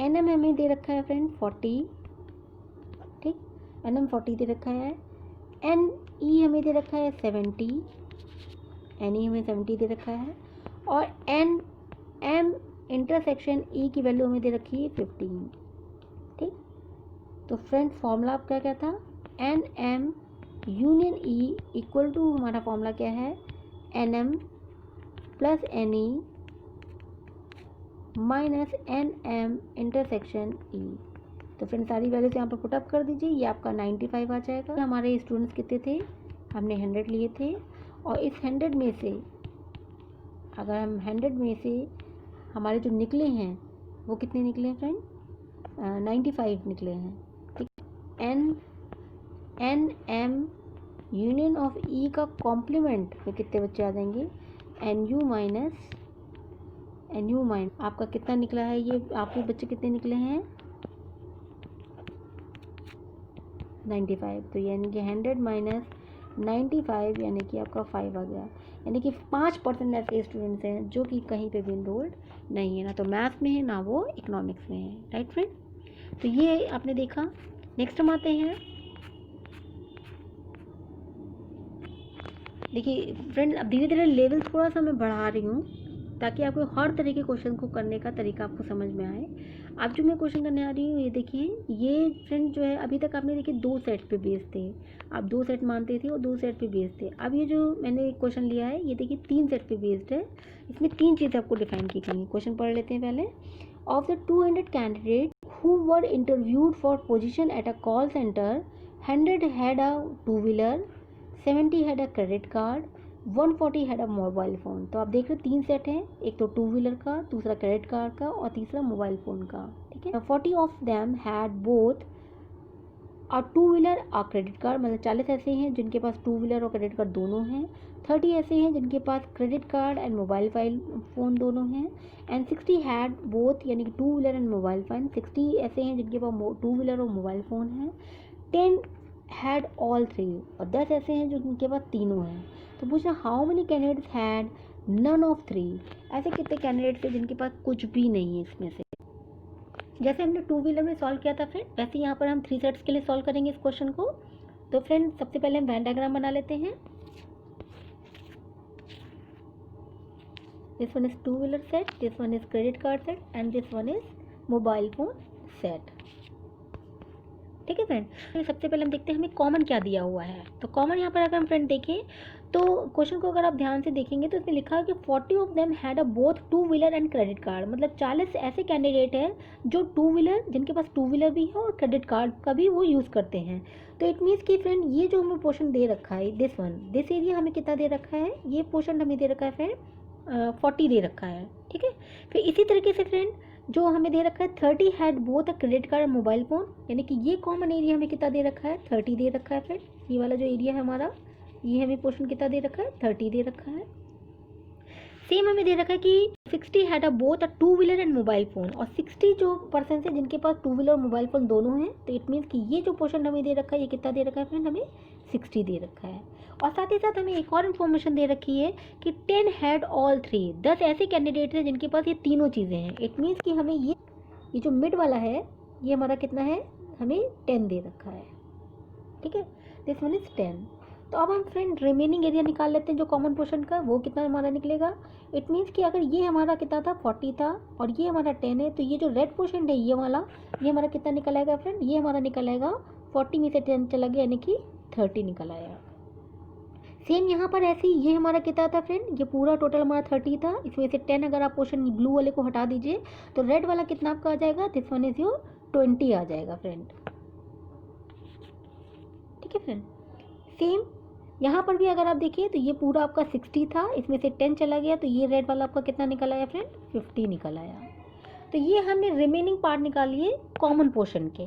एनएम हमें दे रखा है फ्रेंड 40, ठीक, एनएम 40 दे रखा है। एन ई हमें दे रखा है 70, एन ई हमें 70 दे रखा है, और एन एम इंटरसेक्शन ई की वैल्यू हमें दे रखी है 15। ठीक, तो फ्रेंड फॉर्मूला आपका क्या था, n M union E equal to हमारा फॉर्मूला क्या है, n M plus n E minus n M intersection E. तो फ्रेंड सारी वैल्यूज यहाँ पर पुटअप कर दीजिए, ये आपका 95 आ जाएगा। हमारे स्टूडेंट्स कितने थे, हमने 100 लिए थे, और इस 100 में से अगर हम 100 में से हमारे जो निकले हैं वो कितने निकले हैं फ्रेंड, 95 निकले हैं। ठीक, एन एम यूनियन ऑफ ई का कॉम्प्लीमेंट में कितने बच्चे आ जाएंगे, एन यू माइनस आपका कितना निकला है, ये आपके बच्चे कितने निकले हैं 95। तो यानी कि 100 माइनस 95 यानी कि आपका 5 आ गया, यानी कि 5% ऐसे स्टूडेंट्स हैं जो कि कहीं पे भी इनरोल्ड नहीं है, ना तो मैथ्स में है ना वो इकोनॉमिक्स में है। राइट फ्रेंड, तो ये आपने देखा। नेक्स्ट हम आते हैं, देखिए फ्रेंड अब धीरे धीरे लेवल थोड़ा सा मैं बढ़ा रही हूँ ताकि आपको हर तरह के क्वेश्चन को करने का तरीका आपको समझ में आए। अब जो मैं क्वेश्चन करने आ रही हूँ ये देखिए, ये फ्रेंड जो है अभी तक आपने देखिए 2 सेट पे बेस्ड थे, आप 2 सेट मानते थे और 2 सेट पे बेस्ड थे। अब ये जो मैंने क्वेश्चन लिया है ये देखिए 3 सेट पे बेस्ड है, इसमें 3 चीज़ें आपको डिफाइन की गई हैं। क्वेश्चन पढ़ लेते हैं पहले। Of the 200 candidate who were interviewed for position at a call centre, 100 had a 2-wheeler, 70 had a credit card, 140 had a mobile phone. तो आप देख रहे हैं 3 सेट हैं, एक तो 2-wheeler का, दूसरा क्रेडिट कार्ड का और तीसरा मोबाइल फ़ोन का। ठीक है, 40 of them had both a 2-wheeler a credit card, मतलब 40 ऐसे हैं जिनके पास 2-wheeler और क्रेडिट कार्ड दोनों हैं। 30 ऐसे हैं जिनके पास credit card and mobile phone दोनों हैं। एंड 60 हैड बोथ यानी कि 2-wheeler एंड मोबाइल फ़ोन, 60 ऐसे हैं जिनके पास 2-wheeler और मोबाइल फ़ोन है। 10 हैड ऑल 3 और 10 ऐसे हैं जो जिनके पास तीनों हैं। तो पूछना how many candidates had none of 3, ऐसे कितने कैंडिडेट्स हैं जिनके पास कुछ भी नहीं है इसमें से। जैसे हमने 2-wheeler में सॉल्व किया था फ्रेंड, वैसे यहाँ पर हम 3 सेट्स के लिए सॉल्व करेंगे इस क्वेश्चन को। तो फ्रेंड सबसे पहले हम वेन डायग्राम बना लेते हैं। This one is 2-wheeler set, this one is credit card set and this one is mobile phone set. ठीक है फ्रेंड, तो सबसे पहले हम देखते हैं हमें कॉमन क्या दिया हुआ है। तो कॉमन यहाँ पर अगर हम फ्रेंड देखें तो क्वेश्चन को अगर आप ध्यान से देखेंगे तो इसमें लिखा है कि 40 of them had a both two wheeler and credit card, मतलब 40 ऐसे कैंडिडेट हैं जो टू व्हीलर, जिनके पास टू व्हीलर भी है और क्रेडिट कार्ड का भी वो यूज़ करते हैं। तो इट मीन्स कि फ्रेंड ये जो हमें पोर्शन दे रखा है, दिस एरिया हमें कितना दे रखा है, ये पोर्शन हमें दे रखा है फ्रेंड 40 दे रखा है, ठीक है। फिर इसी तरीके से फ्रेंड जो हमें दे रखा है 30 had both a credit card और मोबाइल फ़ोन, यानी कि ये कॉमन एरिया हमें कितना दे रखा है, 30 दे रखा है फ्रेंड। ये वाला जो एरिया है हमारा, ये हमें पोर्शन कितना दे रखा है, 30 दे रखा है। सेम हमें दे रखा है कि 60 had a both a two wheeler and mobile phone, और 60 जो पर्सन है जिनके पास टू व्हीलर और मोबाइल फ़ोन दोनों हैं, तो इट मीन्स कि ये जो पोर्शन हमें दे रखा है ये कितना दे रखा है फ्रेंड, हमें 60 दे रखा है। और साथ ही साथ हमें एक और इन्फॉर्मेशन दे रखी है कि 10 हैड ऑल 3, 10 ऐसे कैंडिडेट हैं जिनके पास ये तीनों चीज़ें हैं। इट मीन्स कि हमें ये जो मिड वाला है ये हमारा कितना है, हमें 10 दे रखा है, ठीक है। This one is 10। तो अब हम फ्रेंड रिमेनिंग एरिया निकाल लेते हैं जो कॉमन पोर्शन का, वो कितना हमारा निकलेगा। इट मीन्स कि अगर ये हमारा कितना था, 40 था, और ये हमारा 10 है, तो ये जो रेड पोर्शन है ये वाला, ये हमारा कितना निकल आएगा फ्रेंड, ये हमारा निकल आएगा 40 में से 10 चला गया, यानी कि 30 निकल आएगा। सेम यहाँ पर ऐसे ही ये हमारा कितना था फ्रेंड, ये पूरा टोटल हमारा 30 था, इसमें से 10 अगर आप पोर्शन ब्लू वाले को हटा दीजिए तो रेड वाला कितना आपका आ जाएगा, दिस वन इज योर 20 आ जाएगा फ्रेंड, ठीक है फ्रेंड। सेम यहाँ पर भी अगर आप देखिए तो ये पूरा आपका 60 था, इसमें से 10 चला गया, तो ये रेड वाला आपका कितना निकल आया फ्रेंड, 50 निकल आया। तो ये हमने रिमेनिंग पार्ट निकाल लिए कॉमन पोर्शन के।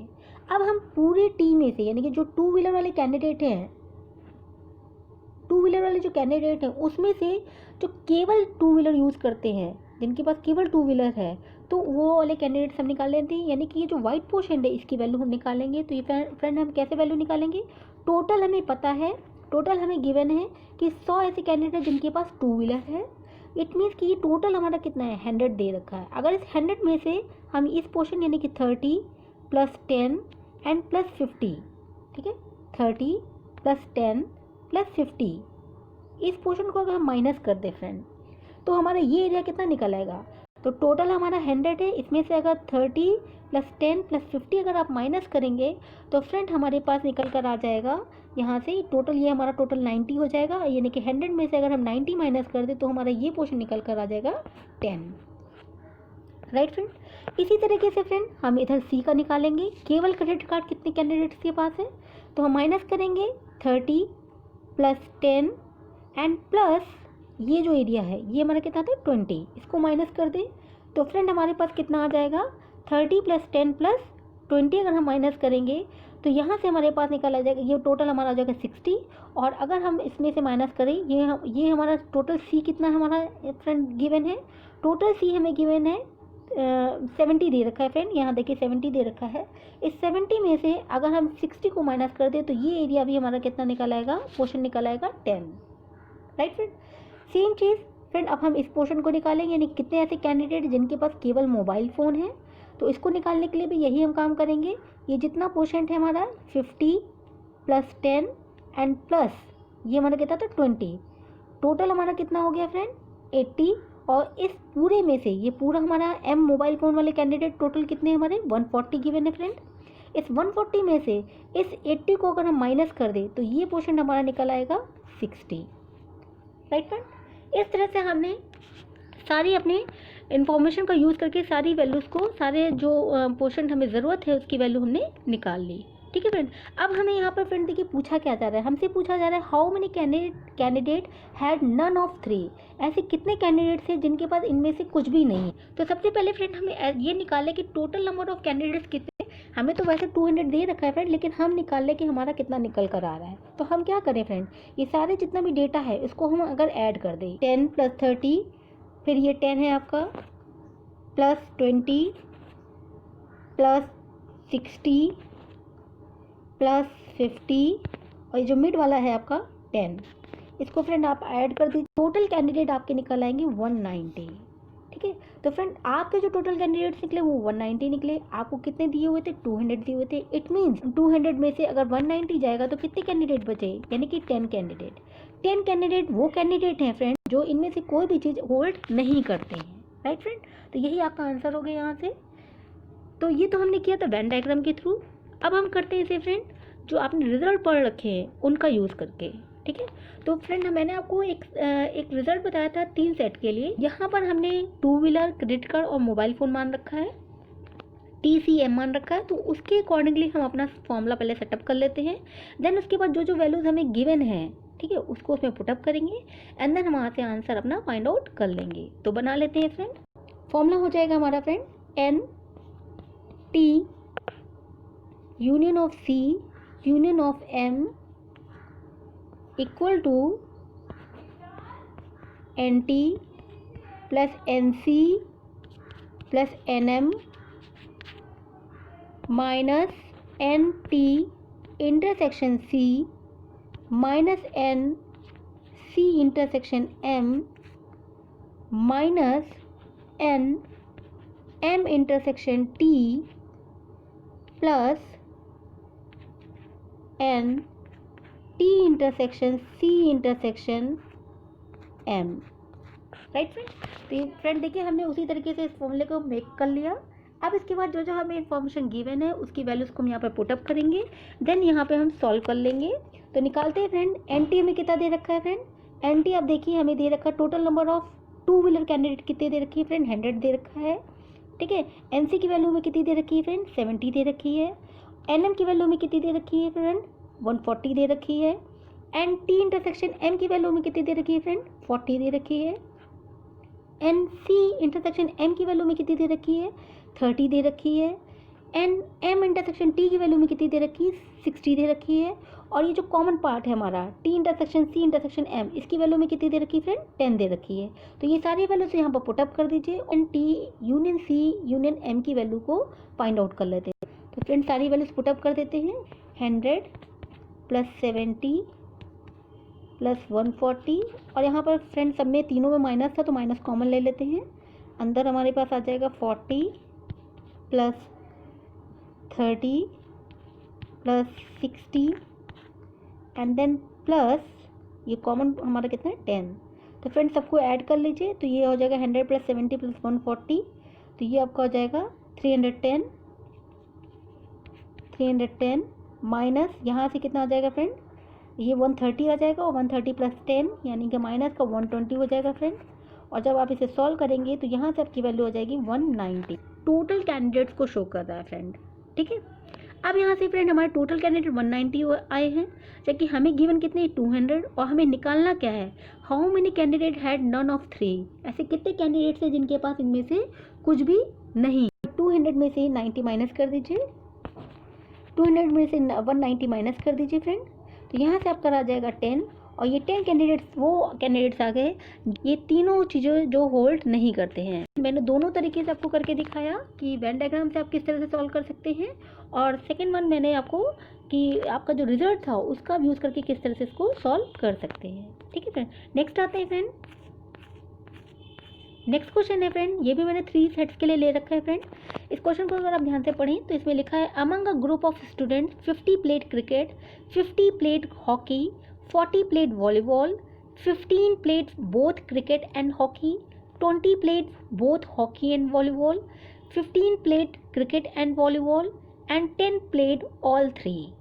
अब हम पूरे टीम में से, यानी कि जो टू व्हीलर वाले कैंडिडेट हैं, टू व्हीलर वाले जो कैंडिडेट हैं उसमें से जो केवल टू व्हीलर यूज़ करते हैं, जिनके पास केवल टू व्हीलर है, तो वो वाले कैंडिडेट्स हम निकाल लेते हैं। यानी कि ये जो वाइट पोर्शन है इसकी वैल्यू हम निकालेंगे। तो ये फ्रेंड हम कैसे वैल्यू निकालेंगे, टोटल हमें पता है, टोटल हमें गिवन है कि 100 ऐसे कैंडिडेट हैं जिनके पास टू व्हीलर है। इट मीन्स कि ये टोटल हमारा कितना है, 100 दे रखा है। अगर इस 100 में से हम इस पोर्शन यानी कि 30 + 10 एंड +50, ठीक है, 30 + 10 + 50, इस पोर्शन को अगर हम माइनस कर दें फ्रेंड, तो हमारा ये एरिया कितना निकल आएगा। तो टोटल हमारा 100 है, इसमें से अगर 30 + 10 + 50 अगर आप माइनस करेंगे तो फ्रेंड हमारे पास निकल कर आ जाएगा यहाँ से टोटल, ये हमारा टोटल 90 हो जाएगा। यानी कि 100 में से अगर हम 90 माइनस कर दें तो हमारा ये पोर्शन निकल कर आ जाएगा 10, राइट फ्रेंड। इसी तरीके से फ्रेंड हम इधर सी का निकालेंगे, केवल क्रेडिट कार्ड कितने कैंडिडेट्स के पास है, तो हम माइनस करेंगे 30 + 10 एंड प्लस ये जो एरिया है ये हमारा कितना था 20, इसको माइनस कर दें तो फ्रेंड हमारे पास कितना आ जाएगा 30 + 10 + 20 अगर हम माइनस करेंगे तो यहाँ से हमारे पास निकल आ जाएगा, ये टोटल हमारा आ जाएगा 60। और अगर हम इसमें से माइनस करें, ये हमारा टोटल सी कितना हमारा फ्रेंड गिवन है, टोटल सी हमें गिवन है 70 दे रखा है फ्रेंड, यहाँ देखिए 70 दे रखा है। इस 70 में से अगर हम 60 को माइनस कर दें तो ये एरिया भी हमारा कितना निकल आएगा, पोर्शन निकल आएगा 10, राइट फ्रेंड। सेम चीज़ फ्रेंड अब हम इस पोर्शन को निकालेंगे, यानी कितने ऐसे कैंडिडेट जिनके पास केवल मोबाइल फ़ोन है, तो इसको निकालने के लिए भी यही हम काम करेंगे। ये जितना पोर्शन है हमारा 50 + 10 एंड प्लस ये हमारा कितना था 20, टोटल हमारा कितना हो गया फ्रेंड 80। और इस पूरे में से ये पूरा हमारा एम मोबाइल फ़ोन वाले कैंडिडेट टोटल कितने हमारे 140 गिवन है फ्रेंड। इस 140 में से इस 80 को अगर हम माइनस कर दें तो ये पोर्शन हमारा निकल आएगा 60, राइट फ्रेंड। इस तरह से हमने सारी अपनी इन्फॉर्मेशन का यूज़ करके सारी वैल्यूज़ को, सारे जो पोर्शन हमें ज़रूरत है उसकी वैल्यू हमने निकाल ली, ठीक है फ्रेंड। अब हमें यहाँ पर फ्रेंड देखिए पूछा क्या जा रहा है, हमसे पूछा जा रहा है how many candidate had none of 3, ऐसे कितने कैंडिडेट्स हैं जिनके पास इनमें से कुछ भी नहीं है। तो सबसे पहले फ्रेंड हमें ये निकालें कि टोटल नंबर ऑफ कैंडिडेट्स कितने, हमें तो वैसे 200 दे रखा है फ्रेंड, लेकिन हम निकाल लें कि हमारा कितना निकल कर आ रहा है। तो हम क्या करें फ्रेंड, ये सारे जितना भी डेटा है इसको हम अगर ऐड कर दें, 10 + 30, फिर ये 10 है आपका +20 +60 +50 और ये जो मिड वाला है आपका 10, इसको फ्रेंड आप ऐड कर दीजिए, टोटल कैंडिडेट आपके निकल आएंगे 190, ठीक है। तो फ्रेंड आपके जो टोटल कैंडिडेट्स निकले वो 190 निकले, आपको कितने दिए हुए थे 200 दिए हुए थे। इट मीन्स 200 में से अगर 190 जाएगा तो कितने कैंडिडेट बचे, यानी कि 10 कैंडिडेट। 10 कैंडिडेट वो कैंडिडेट हैं फ्रेंड जो इनमें से कोई भी चीज़ होल्ड नहीं करते हैं, राइट फ्रेंड। तो यही आपका आंसर हो गया यहाँ से। तो ये तो हमने किया था वेन डायग्राम के थ्रू। अब हम करते हैं इसे फ्रेंड जो आपने रिजल्ट पढ़ रखे हैं उनका यूज़ करके। ठीक है। तो फ्रेंड मैंने आपको एक रिजल्ट बताया था 3 सेट के लिए। यहाँ पर हमने 2 व्हीलर, क्रेडिट कार्ड और मोबाइल फ़ोन मान रखा है, TCM मान रखा है। तो उसके अकॉर्डिंगली हम अपना फॉर्मूला पहले सेटअप कर लेते हैं। देन उसके बाद जो जो वैल्यूज़ हमें गिवन है, ठीक है, उसको उसमें पुटअप करेंगे एंड देन हम वहाँ से आंसर अपना फाइंड आउट कर लेंगे। तो बना लेते हैं फ्रेंड। फॉर्मूला हो जाएगा हमारा friend NT union of C union of M equal to NT plus NC plus NM minus NT intersection C minus NC intersection M minus M intersection T plus T intersection C intersection M। Right friend. तो friend देखिए हमने उसी तरीके से इस फॉर्मूले को make कर लिया। अब इसके बाद जो जो हमें इन्फॉर्मेशन गिवन है उसकी वैल्यूज़ को हम यहाँ पर पुटअप करेंगे, देन यहाँ पे हम सॉल्व कर लेंगे। तो निकालते हैं फ्रेंड। NT हमें कितना दे रखा है फ्रेंड? NT आप देखिए हमें दे रखा है total number of 2 wheeler candidate कितने दे रखी है फ्रेंड? 100 दे रखा है। ठीक है। NC की वैल्यू में कितनी दे रखी है फ्रेंड? 70 दे रखी है। NM की वैल्यू में कितनी दे रखी है फ्रेंड? 140 दे रखी है। एंड T इंटरसेक्शन M की वैल्यू में कितनी दे रखी है फ्रेंड? 40 दे रखी है। एंड C इंटरसेक्शन M की वैल्यू में कितनी दे रखी है? 30 दे रखी है। एंड M इंटरसेक्शन T की वैल्यू में कितनी दे रखी है? 60 दे रखी है। और ये जो कॉमन पार्ट है हमारा T intersection C intersection M, इसकी वैल्यू में कितनी दे रखी है फ्रेंड? 10 दे रखी है। तो ये सारी वैल्यूज यहाँ पर पुटअप कर दीजिए and T union C union M की वैल्यू को फाइंड आउट कर लेते हैं। तो फ्रेंड सारी वैल्यूज पुटअप कर देते हैं। 100 प्लस 70 प्लस 140 और यहाँ पर फ्रेंड सब में तीनों में माइनस था तो माइनस कॉमन ले लेते हैं। अंदर हमारे पास आ जाएगा 40 plus 30 plus 60 and then plus ये कॉमन हमारा कितना है 10। तो फ्रेंड सबको ऐड कर लीजिए। तो ये हो जाएगा 100 प्लस 70 प्लस 140, तो ये आपका हो जाएगा 310 माइनस यहाँ से कितना आ जाएगा फ्रेंड? ये 130 आ जाएगा और 130 प्लस 10 यानी कि माइनस का 120 हो जाएगा फ्रेंड। और जब आप इसे सॉल्व करेंगे तो यहाँ से आपकी वैल्यू हो जाएगी 190। टोटल कैंडिडेट्स को शो कर रहा है फ्रेंड। ठीक है। अब यहाँ से फ्रेंड हमारे टोटल कैंडिडेट 190 आए हैं, जबकि हमें गिवन कितने 200 और हमें निकालना क्या है? How many candidate had none of 3। ऐसे कितने कैंडिडेट्स हैं जिनके पास इनमें से कुछ भी नहीं? 200 में से 90 माइनस कर दीजिए, 200 में से 190 माइनस कर दीजिए फ्रेंड। तो यहाँ से आपका आ जाएगा 10 और ये 10 कैंडिडेट्स वो कैंडिडेट्स आ गए ये तीनों चीज़ें जो होल्ड नहीं करते हैं। मैंने दोनों तरीके से आपको करके दिखाया कि वेन डायग्राम से आप किस तरह से सॉल्व कर सकते हैं, और सेकेंड वन मैंने आपको कि आपका जो रिजल्ट था उसका यूज़ करके किस तरह से इसको सॉल्व कर सकते हैं। ठीक है फ्रेंड। नेक्स्ट आते हैं फ्रेंड। नेक्स्ट क्वेश्चन है फ्रेंड, ये भी मैंने 3 सेट्स के लिए ले रखा है फ्रेंड। इस क्वेश्चन को अगर आप ध्यान से पढ़ें तो इसमें लिखा है among a group of students 50 played cricket, 50 played hockey, 40 played volleyball, 15 played both cricket and hockey, 20 played both hockey and volleyball, 15 played cricket and volleyball and 10 played all 3।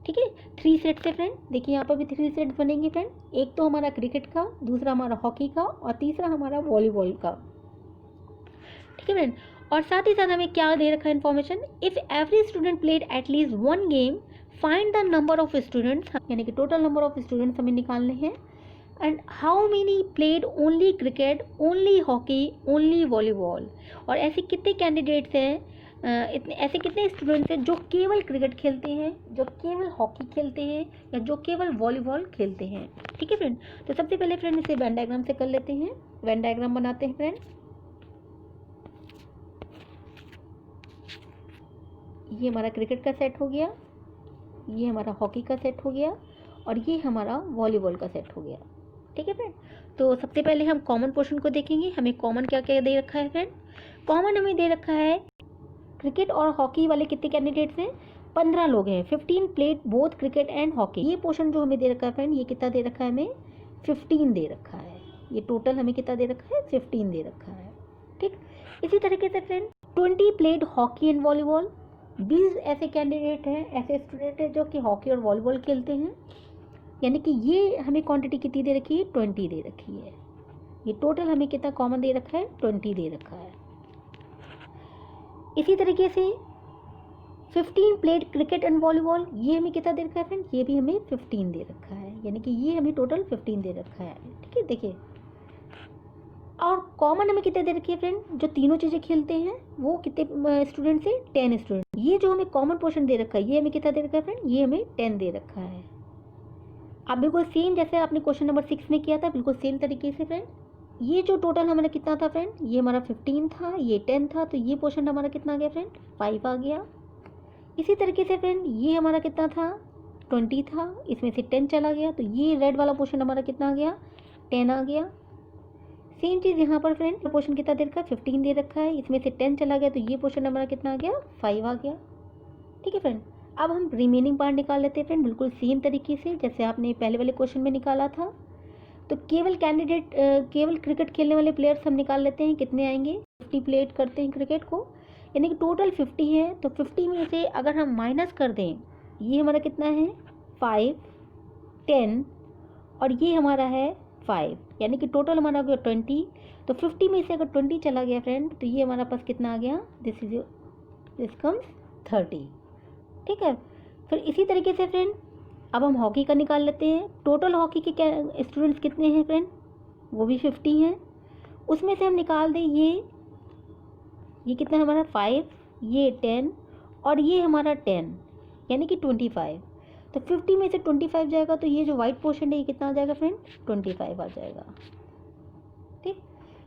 ठीक है। 3 सेट्स है फ्रेंड। देखिए यहाँ पर भी 3 सेट्स बनेंगे friend. एक तो हमारा क्रिकेट का, दूसरा हमारा हॉकी का और तीसरा हमारा वॉलीबॉल का। ठीक है फ्रेंड। और साथ ही साथ हमें क्या दे रखा है information? If every student played at least 1 game find the number of students, यानी कि टोटल नंबर ऑफ स्टूडेंट्स हमें निकालने हैं। And how many played only cricket, only hockey, only volleyball. और ऐसे कितने कैंडिडेट्स हैं, ऐसे कितने स्टूडेंट्स हैं जो केवल क्रिकेट खेलते हैं, जो केवल हॉकी खेलते हैं या जो केवल वॉलीबॉल खेलते हैं। ठीक है फ्रेंड। तो सबसे पहले फ्रेंड इसे वेन डायग्राम से कर लेते हैं। वेन डायग्राम बनाते हैं फ्रेंड। ये हमारा क्रिकेट का सेट हो गया, ये हमारा हॉकी का सेट हो गया और ये हमारा वॉलीबॉल का सेट हो गया। ठीक है फ्रेंड। तो सबसे पहले हम कॉमन पोर्शन को देखेंगे। हमें कॉमन क्या क्या दे रखा है फ्रेंड? कॉमन हमें दे रखा है क्रिकेट और हॉकी वाले कितने कैंडिडेट्स हैं? 15 लोग हैं। 15 played both cricket and hockey. ये पोर्शन जो हमें दे रखा है फ्रेंड, ये कितना दे रखा है हमें? 15 दे रखा है। ये टोटल हमें कितना दे रखा है? 15 दे रखा है। ठीक। इसी तरीके से friend 20 played hockey and volleyball. 20 ऐसे कैंडिडेट हैं, ऐसे स्टूडेंट हैं जो कि हॉकी और वॉलीबॉल खेलते हैं, यानी कि ये हमें क्वांटिटी कितनी दे रखी है, 20 दे रखी है। ये टोटल हमें कितना कॉमन दे रखा है, 20 दे रखा है। इसी तरीके से 15 प्लेड क्रिकेट एंड वॉलीबॉल, ये हमें कितना दे रखा है फ्रेंड, ये भी हमें 15 दे रखा है, यानी कि ये हमें टोटल 15 दे रखा है। ठीक है, देखिए और कॉमन हमें कितने दे रखी है फ्रेंड, जो तीनों चीज़ें खेलते हैं वो कितने स्टूडेंट से, 10 स्टूडेंट। ये जो हमें कॉमन पोर्शन दे रखा है ये हमें कितना दे रखा है फ्रेंड, ये हमें 10 दे रखा है। अब बिल्कुल सेम जैसे आपने क्वेश्चन नंबर 6 में किया था, बिल्कुल सेम तरीके से फ्रेंड, ये जो टोटल हमारा कितना था फ्रेंड, ये हमारा 15 था, ये 10 था, तो ये पोर्शन हमारा कितना आ गया फ्रेंड, 5 आ गया। इसी तरीके से फ्रेंड ये हमारा कितना था, 20 था, इसमें से 10 चला गया, तो ये रेड वाला पोर्शन हमारा कितना आ गया, 10 आ गया। सेम चीज़ यहाँ पर फ्रेंड, पोर्शन कितना दे रखा है, 15 दे रखा है, इसमें से 10 चला गया, तो ये पोर्शन हमारा कितना आ गया, 5 आ गया। ठीक है फ्रेंड, अब हम रिमेनिंग पार्ट निकाल लेते हैं फ्रेंड, बिल्कुल सेम तरीके से जैसे आपने पहले वाले क्वेश्चन में निकाला था। तो केवल केवल क्रिकेट खेलने वाले प्लेयर्स हम निकाल लेते हैं, कितने आएंगे, 50 प्लेट करते हैं क्रिकेट को, यानी कि टोटल 50 है, तो 50 में से अगर हम माइनस कर दें, ये हमारा कितना है 5, 10 और ये हमारा है 5, यानी कि टोटल हमारा हो गया 20। तो 50 में से अगर 20 चला गया फ्रेंड, तो ये हमारा पास कितना आ गया, दिस कम्स 30। ठीक है, फिर इसी तरीके से फ्रेंड अब हम हॉकी का निकाल लेते हैं। टोटल हॉकी के स्टूडेंट्स कितने हैं फ्रेंड, वो भी 50 हैं। उसमें से हम निकाल दें ये कितना है हमारा 5, ये 10 और ये हमारा 10, यानी कि 25। तो 50 में से 25 जाएगा, तो ये जो वाइट पोर्शन है ये कितना आ जाएगा फ्रेंड, 25 आ जाएगा। ठीक,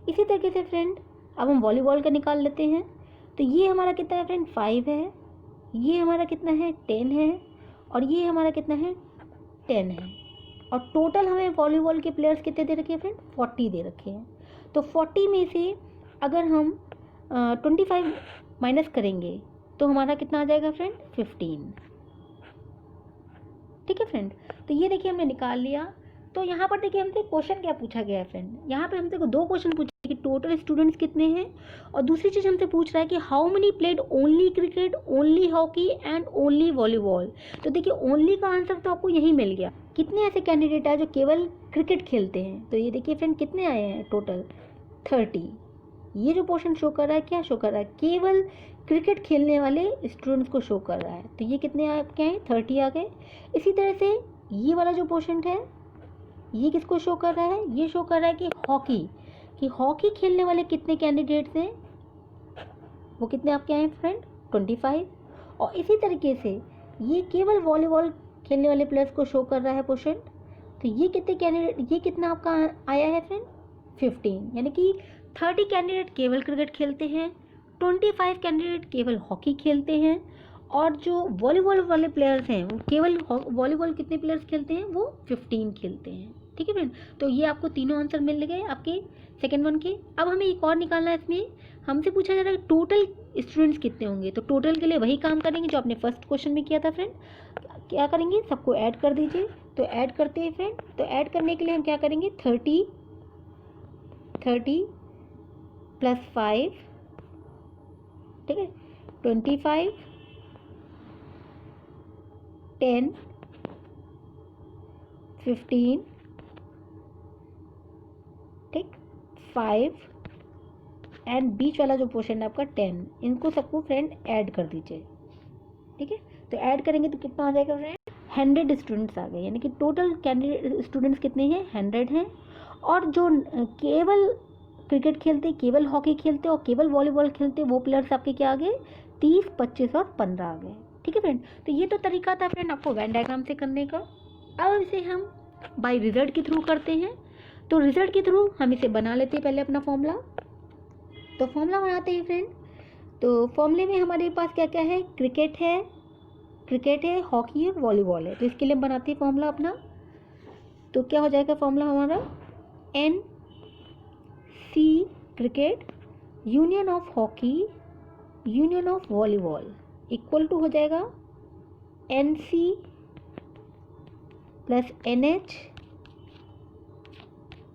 इसी तरीके से फ्रेंड अब हम वॉलीबॉल का निकाल लेते हैं। तो ये हमारा कितना है फ्रेंड, 5 है, ये हमारा कितना है 10 है और ये हमारा कितना है 10 है। और टोटल हमें वॉलीबॉल के प्लेयर्स कितने दे रखे हैं फ्रेंड, 40 दे रखे हैं। तो 40 में से अगर हम 25 माइनस करेंगे तो हमारा कितना आ जाएगा फ्रेंड, 15। ठीक है फ्रेंड, तो ये देखिए हमने निकाल लिया। तो यहाँ पर देखिए हमसे क्वेश्चन क्या पूछा गया है फ्रेंड, यहाँ पे हमसे 2 क्वेश्चन पूछे कि टोटल स्टूडेंट्स कितने हैं, और दूसरी चीज़ हमसे पूछ रहा है कि how many played only cricket, only hockey and only volleyball. तो देखिए ओनली का आंसर तो आपको यही मिल गया, कितने ऐसे कैंडिडेट है जो केवल क्रिकेट खेलते हैं। तो ये देखिए फ्रेंड कितने आए हैं टोटल, 30। ये जो पोर्शन शो कर रहा है, क्या शो कर रहा है, केवल क्रिकेट खेलने वाले स्टूडेंट्स को शो कर रहा है। तो ये कितने आपके हैं, 30 आ गए। इसी तरह से ये वाला जो पोर्शन है ये किसको शो कर रहा है, ये शो कर रहा है कि हॉकी खेलने वाले कितने कैंडिडेट्स हैं, वो कितने आपके आए फ्रेंड, 25। और इसी तरीके से ये केवल वॉलीबॉल खेलने वाले प्लेयर्स को शो कर रहा है पोर्शन। तो ये कितने कैंडिडेट, ये कितना आपका आया है फ्रेंड, 15, यानी कि 30 कैंडिडेट केवल क्रिकेट खेलते हैं, 25 कैंडिडेट केवल हॉकी खेलते हैं, और जो वॉलीबॉल वाले प्लेयर्स हैं वो केवल वॉलीबॉल कितने प्लेयर्स खेलते हैं, वो 15 खेलते हैं। ठीक है फ्रेंड, तो ये आपको तीनों आंसर मिल गए आपके सेकेंड वन के। अब हमें एक और निकालना है, इसमें हमसे पूछा जा रहा है टोटल स्टूडेंट्स कितने होंगे। तो टोटल के लिए वही काम करेंगे जो आपने फर्स्ट क्वेश्चन में किया था फ्रेंड, क्या करेंगे, सबको ऐड कर दीजिए। तो ऐड करते हैं फ्रेंड, तो ऐड करने के लिए हम क्या करेंगे, 30 प्लस 5, ठीक है, 25, 10, 15, ठीक, 5 एंड बीच वाला जो पोर्शन है आपका 10, इनको सबको फ्रेंड ऐड कर दीजिए। ठीक है, तो ऐड करेंगे तो कितना आ जाएगा फ्रेंड, 100 स्टूडेंट्स आ गए, यानी कि टोटल कैंडिडेट स्टूडेंट्स कितने हैं, 100 हैं। और जो केवल क्रिकेट खेलते, केवल हॉकी खेलते और केवल वॉलीबॉल खेलते, वो प्लेयर्स आपके क्या आ गए, 30, 25 और 15 आ गए। ठीक है फ्रेंड, तो ये तो तरीका था फ्रेंड आपको वेन डायग्राम से करने का। अब इसे हम बाय रिजल्ट के थ्रू करते हैं। तो रिजल्ट के थ्रू हम इसे बना लेते हैं पहले अपना फॉर्मूला। तो फॉर्मूला बनाते हैं फ्रेंड। तो फॉर्मूले में हमारे पास क्या क्या है, क्रिकेट है, हॉकी और वॉलीबॉल है। तो इसके लिए हम बनाते हैं फॉर्मूला अपना। तो क्या हो जाएगा फॉर्मूला हमारा, NC cricket union of hockey union of volleyball equal to हो जाएगा NC plus NH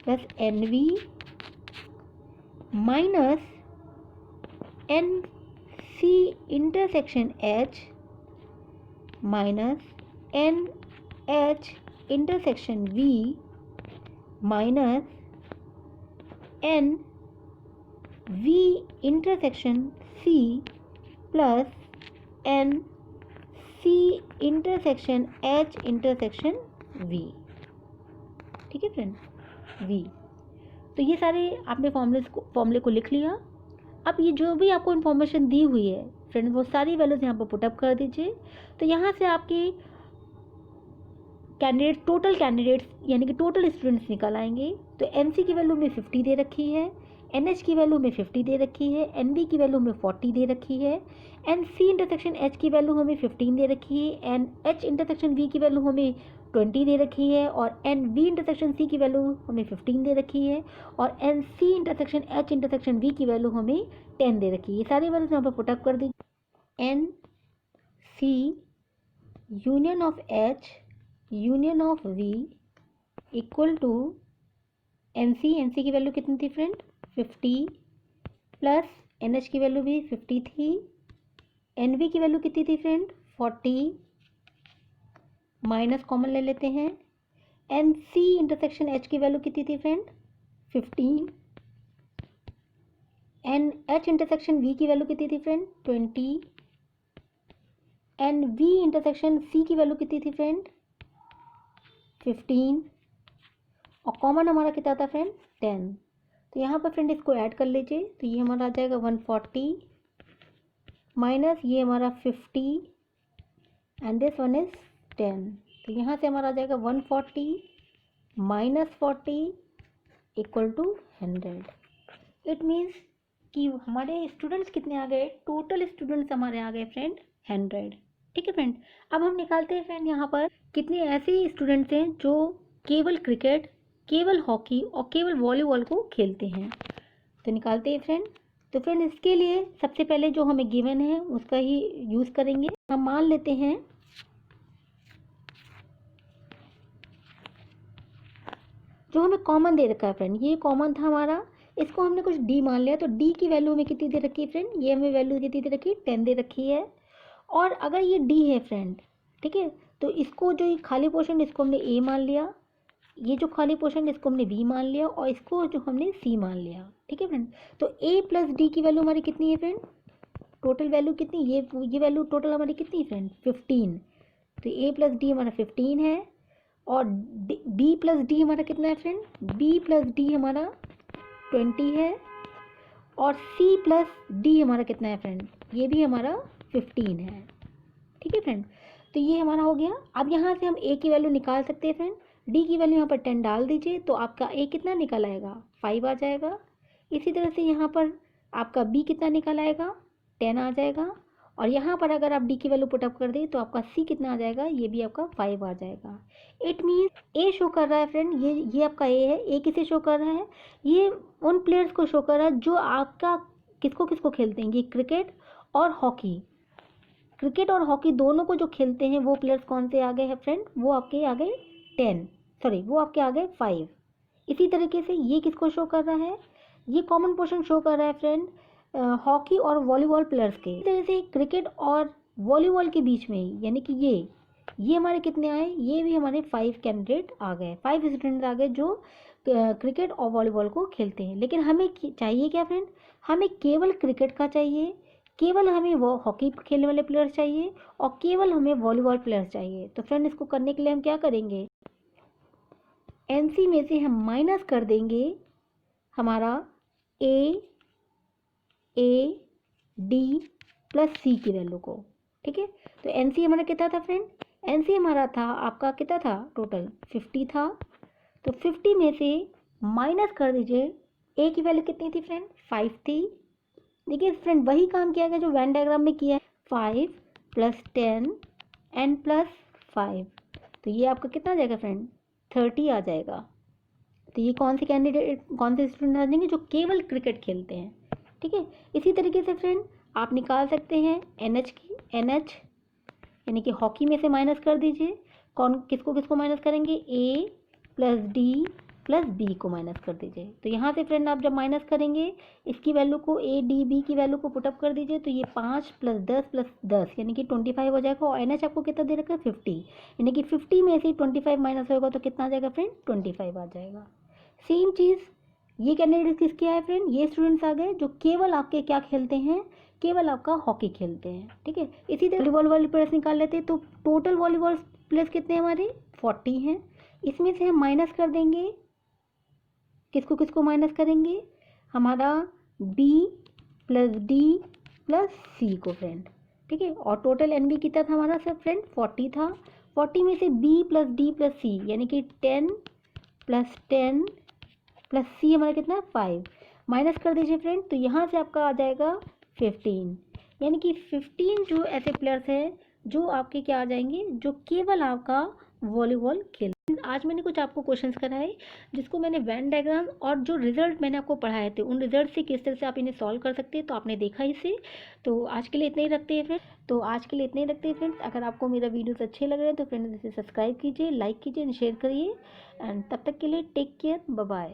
plus NV minus NC intersection H minus NH intersection V minus N V intersection C plus N C intersection H intersection V। ठीक है friend, V। तो ये सारे आपने फॉर्मूले को लिख लिया। अब ये जो भी आपको इन्फॉर्मेशन दी हुई है फ्रेंड, वो सारी वैल्यूज यहाँ पर पुटअप कर दीजिए। तो यहाँ से आपके टोटल कैंडिडेट्स यानी कि टोटल स्टूडेंट्स निकल आएंगे। तो NC की वैल्यू में 50 दे रखी है, NH की वैल्यू में 50 दे रखी है, NB की वैल्यू में 40 दे रखी है, NC इंटरसेक्शन H की वैल्यू हमें 15 दे रखी है, NH इंटरसेक्शन V की वैल्यू हमें 20 दे रखी है, और NV इंटरसेक्शन C की वैल्यू हमें 15 दे रखी है, और NC intersection H intersection V की वैल्यू हमें 10 दे रखी है। ये सारी वैल्यूज यहाँ पर पुटअप कर दीजिए। NC union of H union of V equal to NC की वैल्यू कितनी थी फ्रेंड, 50 प्लस NH की वैल्यू भी 50 थी, NV की वैल्यू कितनी थी फ्रेंड, 40 माइनस कॉमन ले लेते हैं। NC इंटरसेक्शन H की वैल्यू कितनी थी फ्रेंड, 15, NH इंटरसेक्शन V की वैल्यू कितनी थी फ्रेंड, 20, NV इंटरसेक्शन C की वैल्यू कितनी थी फ्रेंड, 15, और कॉमन हमारा कितना था फ्रेंड, 10। तो यहाँ पर फ्रेंड इसको ऐड कर लीजिए। तो ये हमारा आ जाएगा 140 माइनस ये हमारा 50 एंड दिस वन इज 10। तो यहाँ से हमारा आ जाएगा 140 minus 40 equal to 100। It means कि हमारे स्टूडेंट्स कितने आ गए, टोटल स्टूडेंट्स हमारे आ गए फ्रेंड 100। ठीक है फ्रेंड, अब हम निकालते हैं फ्रेंड यहाँ पर कितने ऐसे स्टूडेंट्स हैं जो केवल क्रिकेट, केवल हॉकी और केवल वॉलीबॉल को खेलते हैं। तो निकालते हैं फ्रेंड। तो फ्रेंड इसके लिए सबसे पहले जो हमें गिवन है उसका ही यूज़ करेंगे। हम मान लेते हैं जो हमें कॉमन दे रखा है फ्रेंड, ये कॉमन था हमारा, इसको हमने कुछ D मान लिया। तो D की वैल्यू हमें कितनी दे रखी है फ्रेंड, ये हमें वैल्यू कितनी दे रखी है, 10 दे रखी है। और अगर ये D है फ्रेंड, ठीक है, तो इसको जो ये खाली पोर्शन इसको हमने A मान लिया, ये जो खाली पोर्शन इसको हमने B मान लिया, और इसको जो हमने C मान लिया। ठीक है फ्रेंड, तो A प्लस D की वैल्यू हमारी कितनी है फ्रेंड, टोटल वैल्यू कितनी, ये वैल्यू टोटल हमारी कितनी है फ्रेंड, 15। तो A प्लस D हमारा 15 है, और B प्लस D हमारा कितना है फ्रेंड, B प्लस D हमारा 20 है, और C प्लस D हमारा कितना है फ्रेंड, ये भी हमारा 15 है। ठीक है फ्रेंड, तो ये हमारा हो गया। अब यहाँ से हम A की वैल्यू निकाल सकते हैं फ्रेंड। D की वैल्यू यहाँ पर 10 डाल दीजिए, तो आपका A कितना निकल आएगा, 5 आ जाएगा। इसी तरह से यहाँ पर आपका B कितना निकल आएगा, 10 आ जाएगा। और यहाँ पर अगर आप D की वैल्यू पुटअप कर दें तो आपका C कितना आ जाएगा, ये भी आपका 5 आ जाएगा। इट मीन्स A शो कर रहा है फ्रेंड, ये आपका A है। A किसे शो कर रहा है, ये उन प्लेयर्स को शो कर रहा है जो आपका किसको किसको खेलते हैं, ये क्रिकेट और हॉकी, क्रिकेट और हॉकी दोनों को जो खेलते हैं वो प्लेयर्स कौन से आ गए हैं फ्रेंड, वो आपके आ गए 10, सॉरी वो आपके आ गए 5। इसी तरीके से ये किसको शो कर रहा है, ये कॉमन पोर्शन शो कर रहा है फ्रेंड हॉकी और वॉलीबॉल प्लेयर्स के। इस तरह से क्रिकेट और वॉलीबॉल के बीच में यानी कि ये हमारे कितने आए, ये भी हमारे 5 कैंडिडेट आ गए, 5 स्टूडेंट आ गए जो क्रिकेट और वॉलीबॉल को खेलते हैं। लेकिन हमें चाहिए क्या फ्रेंड, हमें केवल क्रिकेट का चाहिए, केवल हमें वो हॉकी खेलने वाले प्लेयर चाहिए, और केवल हमें वॉलीबॉल प्लेयर चाहिए। तो फ्रेंड इसको करने के लिए हम क्या करेंगे, NC में से हम माइनस कर देंगे हमारा A D प्लस C की वैल्यू को। ठीक है, तो NC हमारा कितना था फ्रेंड, NC हमारा था आपका कितना था, टोटल 50 था। तो 50 में से माइनस कर दीजिए, A की वैल्यू कितनी थी फ्रेंड, 5 थी। देखिए फ्रेंड वही काम किया गया जो वेन डायग्राम में किया है, 5 प्लस 10 एंड प्लस 5। तो ये आपका कितना आ जाएगा फ्रेंड, 30 आ जाएगा। तो ये कौन से कैंडिडेट, कौन से स्टूडेंट आ जाएंगे जो केवल क्रिकेट खेलते हैं। ठीक है, इसी तरीके से फ्रेंड आप निकाल सकते हैं NH की, NH यानी कि हॉकी में से माइनस कर दीजिए। कौन किसको किसको माइनस करेंगे, A plus D plus B को माइनस कर दीजिए। तो यहाँ से फ्रेंड आप जब माइनस करेंगे इसकी वैल्यू को ए डी बी की वैल्यू को पुटअप कर दीजिए, तो ये 5 प्लस 10 यानी कि 25 हो जाएगा। और NH आपको कितना दे रखा है 50, यानी कि 50 में से 25 माइनस होगा तो कितना आ जाएगा फ्रेंड 25 आ जाएगा। सेम चीज़ ये कैंडिडेट किसके आए फ्रेंड, ये स्टूडेंट्स आ गए जो केवल आपके क्या खेलते हैं, केवल आपका हॉकी खेलते हैं। ठीक है, इसी तरह वॉलीबॉल वाले प्लेयर्स निकाल लेते हैं। तो टोटल वॉलीबॉल प्लेयर्स कितने हैं हमारे 40 हैं। इसमें से हम माइनस कर देंगे, किसको किसको माइनस करेंगे, हमारा B plus D plus C को फ्रेंड। ठीक है, और टोटल NB कितना था हमारा सब फ्रेंड 40 था। 40 में से B plus D plus C यानी कि 10 प्लस 10 प्लस C हमारा कितना 5 माइनस कर दीजिए फ्रेंड। तो यहाँ से आपका आ जाएगा 15, यानी कि 15 जो ऐसे प्लेयर्स हैं जो आपके क्या आ जाएंगे, जो केवल आपका वॉलीबॉल खेल। आज मैंने कुछ आपको क्वेश्चंस कराए जिसको मैंने वेन डायग्राम और जो रिजल्ट मैंने आपको पढ़ाए थे उन रिजल्ट से किस तरह से आप इन्हें सॉल्व कर सकते हैं, तो आपने देखा इसे। तो आज के लिए इतना ही रखते हैं फ्रेंड्स। अगर आपको मेरा वीडियोस अच्छे लग रहे हैं तो फ्रेंड्स इसे सब्सक्राइब कीजिए, लाइक कीजिए, शेयर करिए। एंड तब तक के लिए टेक केयर, बाय बाय।